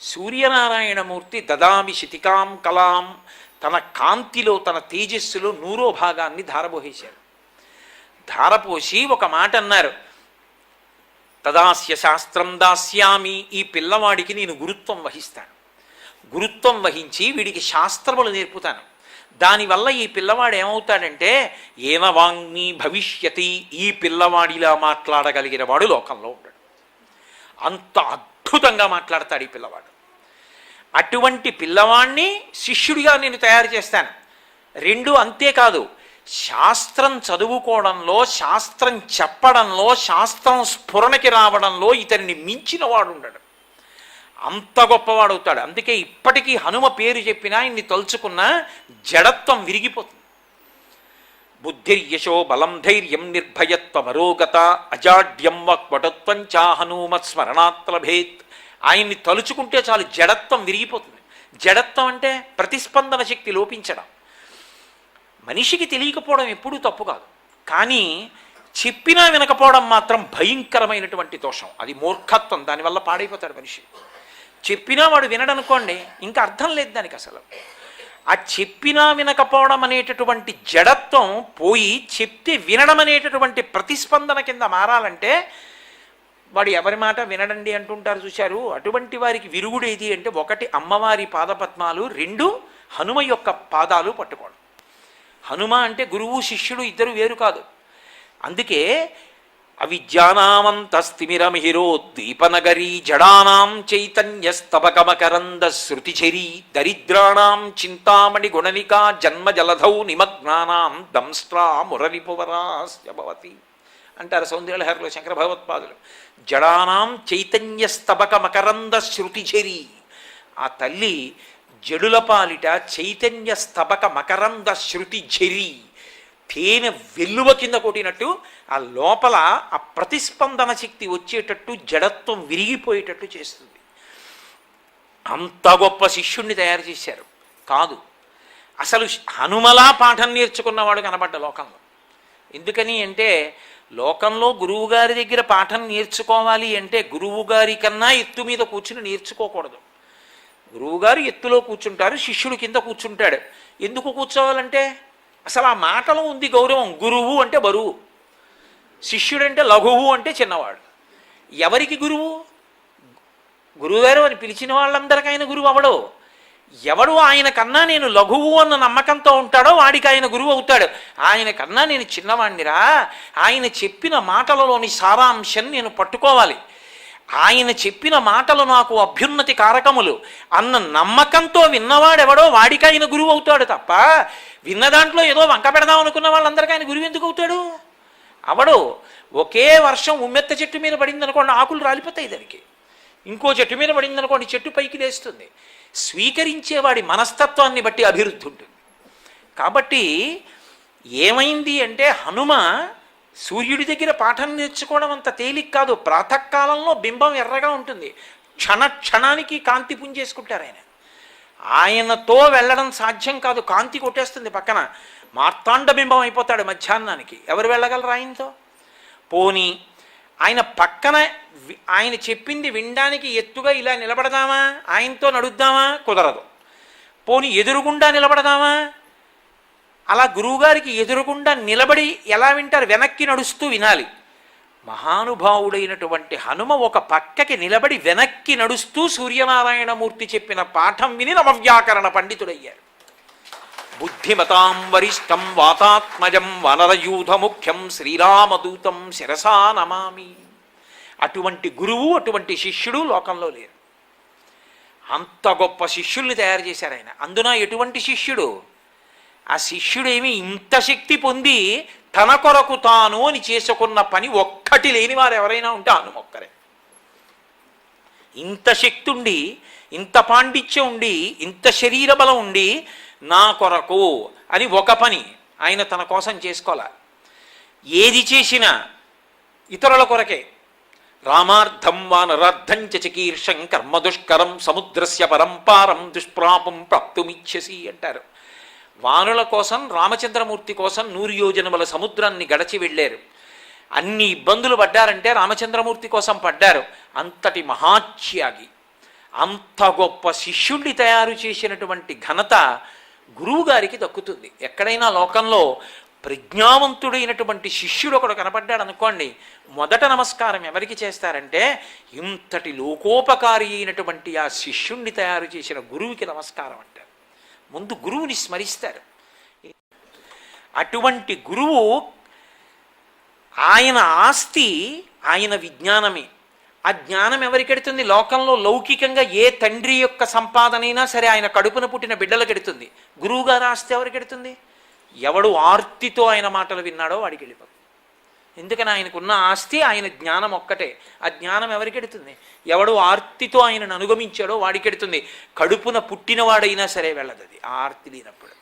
Speaker 2: సూర్యనారాయణమూర్తి దదామి శితికాం కలాం, తన కాంతిలో తన తేజస్సులో 100వ భాగాన్ని ధారపోసేశారు. ధారపోసి ఒక మాట అన్నారు, తదాస్య శాస్త్రం దాస్యామి, ఈ పిల్లవాడికి నేను గురుత్వం వహిస్తాను, గురుత్వం వహించి వీడికి శాస్త్రములు నేర్పుతాను. దానివల్ల ఈ పిల్లవాడు ఏమవుతాడంటే ఏన వాంగ్మీ భవిష్యతి, ఈ పిల్లవాడిలా మాట్లాడగలిగిన వాడు లోకంలో ఉంటాడు. అంత అద్భుతంగా మాట్లాడతాడు ఈ పిల్లవాడు. అటువంటి పిల్లవాడిని శిష్యుడిగా నేను తయారు చేస్తాను. 2 అంతేకాదు, శాస్త్రం చదువుకోవడంలో, శాస్త్రం చెప్పడంలో, శాస్త్రం స్ఫురణకి రావడంలో ఇతన్ని మించిన వాడు ఉండడు. అంత గొప్పవాడవుతాడు. అందుకే ఇప్పటికీ హనుమ పేరు చెప్పినా ఇన్ని తలుచుకున్నా జడత్వం విరిగిపోతుంది. బుద్ధిర్యశో బలం ధైర్యం నిర్భయత్వమరోగత అజాడ్యం వక్వటత్వం చా హనుమత్ స్మరణాత్ లభేత్. ఆయన్ని తలుచుకుంటే చాలు జడత్వం విరిగిపోతుంది. జడత్వం అంటే ప్రతిస్పందన శక్తి లోపించడం. మనిషికి తెలియకపోవడం ఎప్పుడూ తప్పు కాదు, కానీ చెప్పినా వినకపోవడం మాత్రం భయంకరమైనటువంటి దోషం. అది మూర్ఖత్వం, దానివల్ల పాడైపోతాడు మనిషి. చెప్పినా వాడు వినడనుకోండి, ఇంకా అర్థం లేదు దానికి అసలు. ఆ చెప్పినా వినకపోవడం అనేటటువంటి జడత్వం పోయి చెప్తే వినడం అనేటటువంటి ప్రతిస్పందన కింద మారాలంటే వాడు ఎవరి మాట వినడండి అంటుంటారు చూశారు. అటువంటి వారికి విరుగుడేది అంటే 1 అమ్మవారి పాదపద్మాలు, 2 హనుమ యొక్క పాదాలు పట్టుకోవడం. హనుమ అంటే గురువు శిష్యుడు ఇద్దరు వేరు కాదు. అందుకే అవిద్యానామంతస్తిమిరమిహిరోద్దీపనగరీ జడానాం చైతన్యస్తబకమకరంద శృతిచరీ దరిద్రాణాం చింతామణి గుణనికా జన్మ జలధౌ నిమగ్నానాం దంస్ట్రా మురరిపువరాస్య భవతి అంటారు సౌందర్యలహరిలో శంకర భగవత్పాదులు. జడానాం చైతన్యస్తబక మకరంద శృతిచరీ, ఆ తల్లి జడుల పాలిట చైతన్య స్తబక మకరంద శృతిచరీ, తేనె వెల్లువ కింద కొట్టినట్టు ఆ లోపల ఆ ప్రతిస్పందన శక్తి వచ్చేటట్టు జడత్వం విరిగిపోయేటట్టు చేస్తుంది. అంత గొప్ప శిష్యుణ్ణి తయారు చేశారు. కాదు, అసలు హనుమలా పాఠం నేర్చుకున్నవాడు కనబడ్డ లోకంలో. ఎందుకని అంటే లోకంలో గురువుగారి దగ్గర పాఠం నేర్చుకోవాలి అంటే గురువుగారి కన్నా ఎత్తు మీద కూర్చుని నేర్చుకోకూడదు. గురువుగారు ఎత్తులో కూర్చుంటారు, శిష్యుడు కింద కూర్చుంటాడు. ఎందుకు కూర్చోవాలంటే అసలు ఆ మాటలో ఉంది గౌరవం. గురువు అంటే బరువు, శిష్యుడంటే లఘువు అంటే చిన్నవాడు. ఎవరికి గురువు? గురువుగారు అని పిలిచిన వాళ్ళందరికైనా గురువు అవడు. ఎవడు ఆయన కన్నా నేను లఘువు అన్న నమ్మకంతో ఉంటాడో వాడికి ఆయన గురువు అవుతాడు. ఆయన కన్నా నేను చిన్నవాణ్ణిరా, ఆయన చెప్పిన మాటలలోని సారాంశం నేను పట్టుకోవాలి, ఆయన చెప్పిన మాటలు నాకు అభ్యున్నతి కారకములు అన్న నమ్మకంతో విన్నవాడెవడో వాడికి ఆయన గురువు అవుతాడు తప్ప విన్న దాంట్లో ఏదో వంక పెడదాం అనుకున్న వాళ్ళందరికీ ఆయన గురువు ఎందుకు అవుతాడు? అవడు. ఒకే వర్షం ఉమ్మెత్త చెట్టు మీద పడింది అనుకోండి, ఆకులు రాలిపోతాయి దానికి. ఇంకో చెట్టు మీద పడింది అనుకోండి, చెట్టు పైకి లేస్తుంది. స్వీకరించేవాడి మనస్తత్వాన్ని బట్టి అభివృద్ధి ఉంటుంది. కాబట్టి ఏమైంది అంటే హనుమ సూర్యుడి దగ్గర పాఠం నేర్చుకోవడం అంత తేలిక కాదు. ప్రాతకాలంలో బింబం ఎర్రగా ఉంటుంది, క్షణానికి కాంతి పుంజేసుకుంటారు ఆయన. ఆయనతో వెళ్ళడం సాధ్యం కాదు, కాంతి కొట్టేస్తుంది పక్కన. మార్తాండ బింబం అయిపోతాడు మధ్యాహ్నానికి. ఎవరు వెళ్ళగలరు ఆయనతో? పోనీ ఆయన పక్కన ఆయన చెప్పింది వినడానికి ఎత్తుగా ఇలా నిలబడదామా, ఆయనతో నడుద్దామా? కుదరదు. పోనీ ఎదురుగుండా నిలబడదామా? అలా గురువుగారికి ఎదురుగుండా నిలబడి ఎలా వింటారు? వెనక్కి నడుస్తూ వినాలి. మహానుభావుడైనటువంటి హనుమ ఒక పక్కకి నిలబడి వెనక్కి నడుస్తూ సూర్యనారాయణమూర్తి చెప్పిన పాఠం విని నవవ్యాకరణ పండితుడయ్యారు. బుద్ధిమతాం వరిష్టం వాతాత్మజం వనరయూధ ముఖ్యం శ్రీరామదూతం శిరసా నమామి. అటువంటి గురువు, అటువంటి శిష్యుడు లోకంలో లేరు. అంత గొప్ప శిష్యుల్ని తయారు చేశారు ఆయన. అందున ఎటువంటి శిష్యుడు? ఆ శిష్యుడేమి ఇంత శక్తి పొంది తన కొరకు తాను అని చేసుకున్న పని ఒక్కటి లేని వారు ఎవరైనా ఉంటే హనుమొక్కరే. ఇంత శక్తి ఉండి, ఇంత పాండిత్యం ఉండి, ఇంత శరీర బలం ఉండి నా కొరకు అని ఒక పని ఆయన తన కోసం చేసుకోవాలి. ఏది చేసినా ఇతరుల కొరకే. రామార్థం వానరార్థం చకీర్షం కర్మ దుష్కరం సముద్రస్య పరంపారం దుష్ప్రాపం ప్రాప్తుమిచ్చసి అంటారు. వానుల కోసం, రామచంద్రమూర్తి కోసం 100 యోజనముల సముద్రాన్ని గడచి వెళ్ళారు. అన్ని ఇబ్బందులు పడ్డారంటే రామచంద్రమూర్తి కోసం పడ్డారు. అంతటి మహాత్యాగి, అంత గొప్ప శిష్యుణ్ణి తయారు చేసినటువంటి ఘనత గురువు గారికి దక్కుతుంది. ఎక్కడైనా లోకంలో ప్రజ్ఞావంతుడైనటువంటి శిష్యుడు ఒకడు కనపడ్డాడు అనుకోండి, మొదట నమస్కారం ఎవరికి చేస్తారంటే ఇంతటి లోకోపకారి అయినటువంటి ఆ శిష్యుణ్ణి తయారు చేసిన గురువుకి నమస్కారం అంటారు. ముందు గురువుని స్మరిస్తారు. అటువంటి గురువు, ఆయన ఆస్తి ఆయన విజ్ఞానమే. ఆ జ్ఞానం ఎవరికెడుతుంది? లోకంలో లౌకికంగా ఏ తండ్రి యొక్క సంపాదనైనా సరే ఆయన కడుపున పుట్టిన బిడ్డలకెడుతుంది. గురువుగారు ఆస్తి ఎవరికెడుతుంది? ఎవడు ఆర్తితో ఆయన మాటలు విన్నాడో వాడికి వెళ్ళిపోతుంది. ఎందుకని ఆయనకున్న ఆస్తి ఆయన జ్ఞానం ఒక్కటే. ఆ జ్ఞానం ఎవరికెడుతుంది? ఎవడు ఆర్తితో ఆయనను అనుగమించాడో వాడికెడుతుంది. కడుపున పుట్టినవాడైనా సరే వెళ్ళదు అది ఆ ఆర్తి లేనప్పుడు.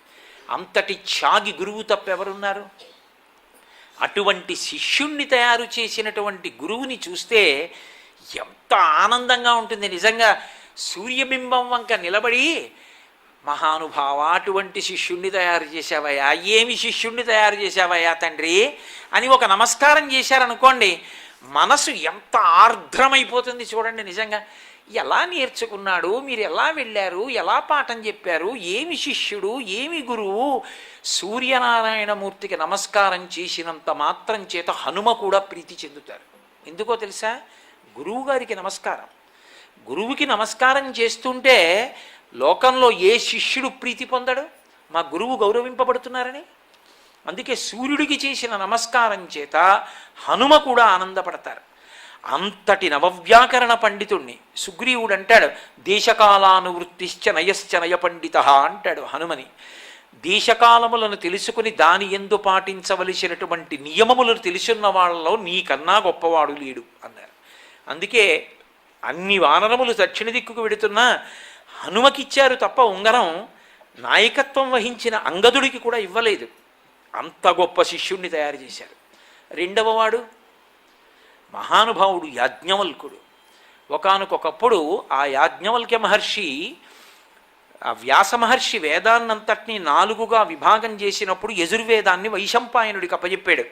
Speaker 2: అంతటి త్యాగి గురువు తప్ప ఎవరున్నారు? అటువంటి శిష్యుణ్ణి తయారు చేసినటువంటి గురువుని చూస్తే ఎంత ఆనందంగా ఉంటుంది. నిజంగా సూర్యబింబం వంక నిలబడి, మహానుభావ అటువంటి శిష్యుణ్ణి తయారు చేశావయ్యా, ఏమి శిష్యుణ్ణి తయారు చేశావయ్యా తండ్రి అని ఒక నమస్కారం చేశారనుకోండి, మనసు ఎంత ఆర్ద్రమైపోతుంది చూడండి. నిజంగా ఎలా నేర్చుకున్నాడు, మీరు ఎలా వెళ్ళారు, ఎలా పాఠం చెప్పారు, ఏమి శిష్యుడు, ఏమి గురువు. సూర్యనారాయణమూర్తికి నమస్కారం చేసినంత మాత్రం చేత హనుమ కూడా ప్రీతి చెందుతారు. ఎందుకో తెలుసా? గురువు గారికి నమస్కారం. గురువుకి నమస్కారం చేస్తుంటే లోకంలో ఏ శిష్యుడు ప్రీతి పొందడు? మా గురువు గౌరవింపబడుతున్నారని. అందుకే సూర్యుడికి చేసిన నమస్కారం చేత హనుమ కూడా ఆనందపడతారు. అంతటి నవవ్యాకరణ పండితుణ్ణి సుగ్రీవుడు అంటాడు, దేశకాలానువృత్తిశ్చ నయశ్చ నయ పండిత అంటాడు హనుమని. దేశకాలములను తెలుసుకుని దాని యందు పాటించవలసినటువంటి నియమములను తెలుసున్న వాళ్ళలో నీకన్నా గొప్పవాడు లేడు అన్నారు. అందుకే అన్ని వానరములు దక్షిణ దిక్కుకు వెడుతున్నా హనుమకిచ్చారు తప్ప ఉంగరం నాయకత్వం వహించిన అంగదుడికి కూడా ఇవ్వలేదు. అంత గొప్ప శిష్యుణ్ణి తయారు చేశారు. రెండవ వాడు మహానుభావుడు యాజ్ఞవల్కుడు. ఒకానొకప్పుడు ఆ యాజ్ఞవల్క్య మహర్షి, ఆ వ్యాస మహర్షి వేదాన్నంతటినీ 4గా విభాగం చేసినప్పుడు యజుర్వేదాన్ని వైశంపాయనుడికి అప్పచెప్పాడు.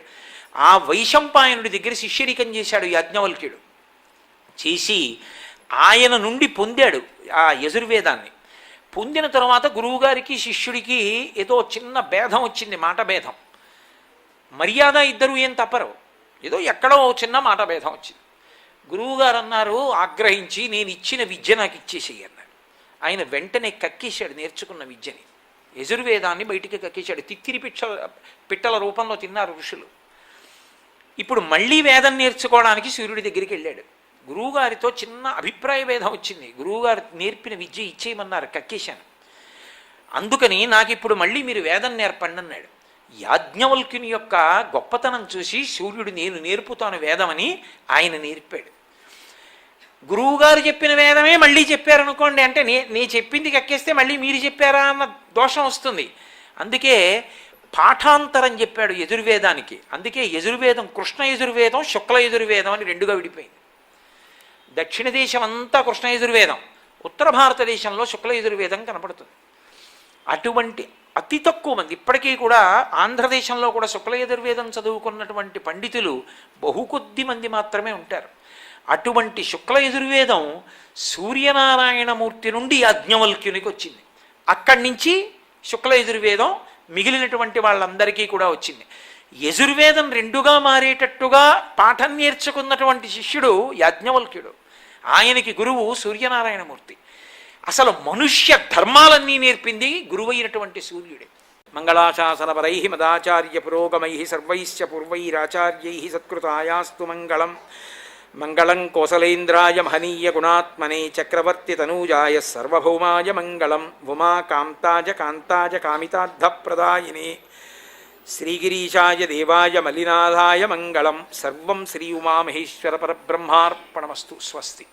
Speaker 2: ఆ వైశంపాయనుడి దగ్గర శిష్యరికం చేశాడు యాజ్ఞవల్క్యుడు. చేసి ఆయన నుండి పొందాడు ఆ యజుర్వేదాన్ని. పొందిన తర్వాత గురువుగారికి శిష్యుడికి ఏదో చిన్న భేదం వచ్చింది, మాట భేదం. మర్యాద ఇద్దరు ఏం తప్పరు, ఏదో ఎక్కడో చిన్న మాట భేదం వచ్చింది. గురువుగారు అన్నారు ఆగ్రహించి, నేను ఇచ్చిన విద్య నాకు ఇచ్చేసేయి అన్నాడు. ఆయన వెంటనే కక్కేశాడు నేర్చుకున్న విద్యని, యజుర్వేదాన్ని బయటికి కక్కేశాడు. తిత్తిరి పిట్టల రూపంలో తిన్నారు ఋషులు. ఇప్పుడు మళ్ళీ వేదం నేర్చుకోవడానికి సూర్యుడి దగ్గరికి వెళ్ళాడు. గురువుగారితో చిన్న అభిప్రాయ భేదం వచ్చింది. గురువుగారు నేర్పిన విద్య ఇచ్చేయమన్నారు, కక్కేశాను. అందుకని నాకు ఇప్పుడు మళ్ళీ మీరు వేదం నేర్పండి అన్నాడు. యాజ్ఞవల్క్యుని యొక్క గొప్పతనం చూసి సూర్యుడు నేను నేర్పుతాను వేదమని ఆయన నేర్పాడు. గురువుగారు చెప్పిన వేదమే మళ్ళీ చెప్పారనుకోండి, అంటే నే చెప్పింది కక్కేస్తే మళ్ళీ మీరు చెప్పారా అన్న దోషం వస్తుంది. అందుకే పాఠాంతరం చెప్పాడు యజుర్వేదానికి. అందుకే యజుర్వేదం కృష్ణ యజుర్వేదం, శుక్ల యజుర్వేదం అని 2గా విడిపోయింది. దక్షిణ దేశం అంతా కృష్ణ యజుర్వేదం, ఉత్తర భారతదేశంలో శుక్ల యజుర్వేదం కనపడుతుంది. అటువంటి అతి తక్కువ మంది, ఇప్పటికీ కూడా ఆంధ్రదేశంలో కూడా శుక్ల యజుర్వేదం చదువుకున్నటువంటి పండితులు బహు కొద్ది మంది మాత్రమే ఉంటారు. అటువంటి శుక్ల యజుర్వేదం సూర్యనారాయణమూర్తి నుండి యాజ్ఞవల్క్యునికి వచ్చింది. అక్కడి నుంచి శుక్ల యజుర్వేదం మిగిలినటువంటి వాళ్ళందరికీ కూడా వచ్చింది. యజుర్వేదం 2గా మారేటట్టుగా పాఠం నేర్చుకున్నటువంటి శిష్యుడు యాజ్ఞవల్క్యుడు. ఆయనకి గురువు సూర్యనారాయణమూర్తి. అసలు మనుష్య ధర్మాలన్నీ నేర్పింది గురువైనటువంటి సూర్యుడే. మంగళాశాసనపరై మదాచార్య పురోగమై సర్వైశ్చ పూర్వైరాచార్యై సత్కృతాయాస్తు మంగళం. మంగళం కోసలేంద్రాయ మహనీయ గుణాత్మనే చక్రవర్తి తనూజాయ సర్వభౌమాయ మంగళం. ఉమాకాంతాయ కాంతాయ కామితార్థప్రదాయినే శ్రీగిరీశాయ దేవాయ మలినాథాయ మంగళం. సర్వం శ్రీ ఉమామహేశ్వర పరబ్రహ్మార్పణమస్తు. స్వస్తి.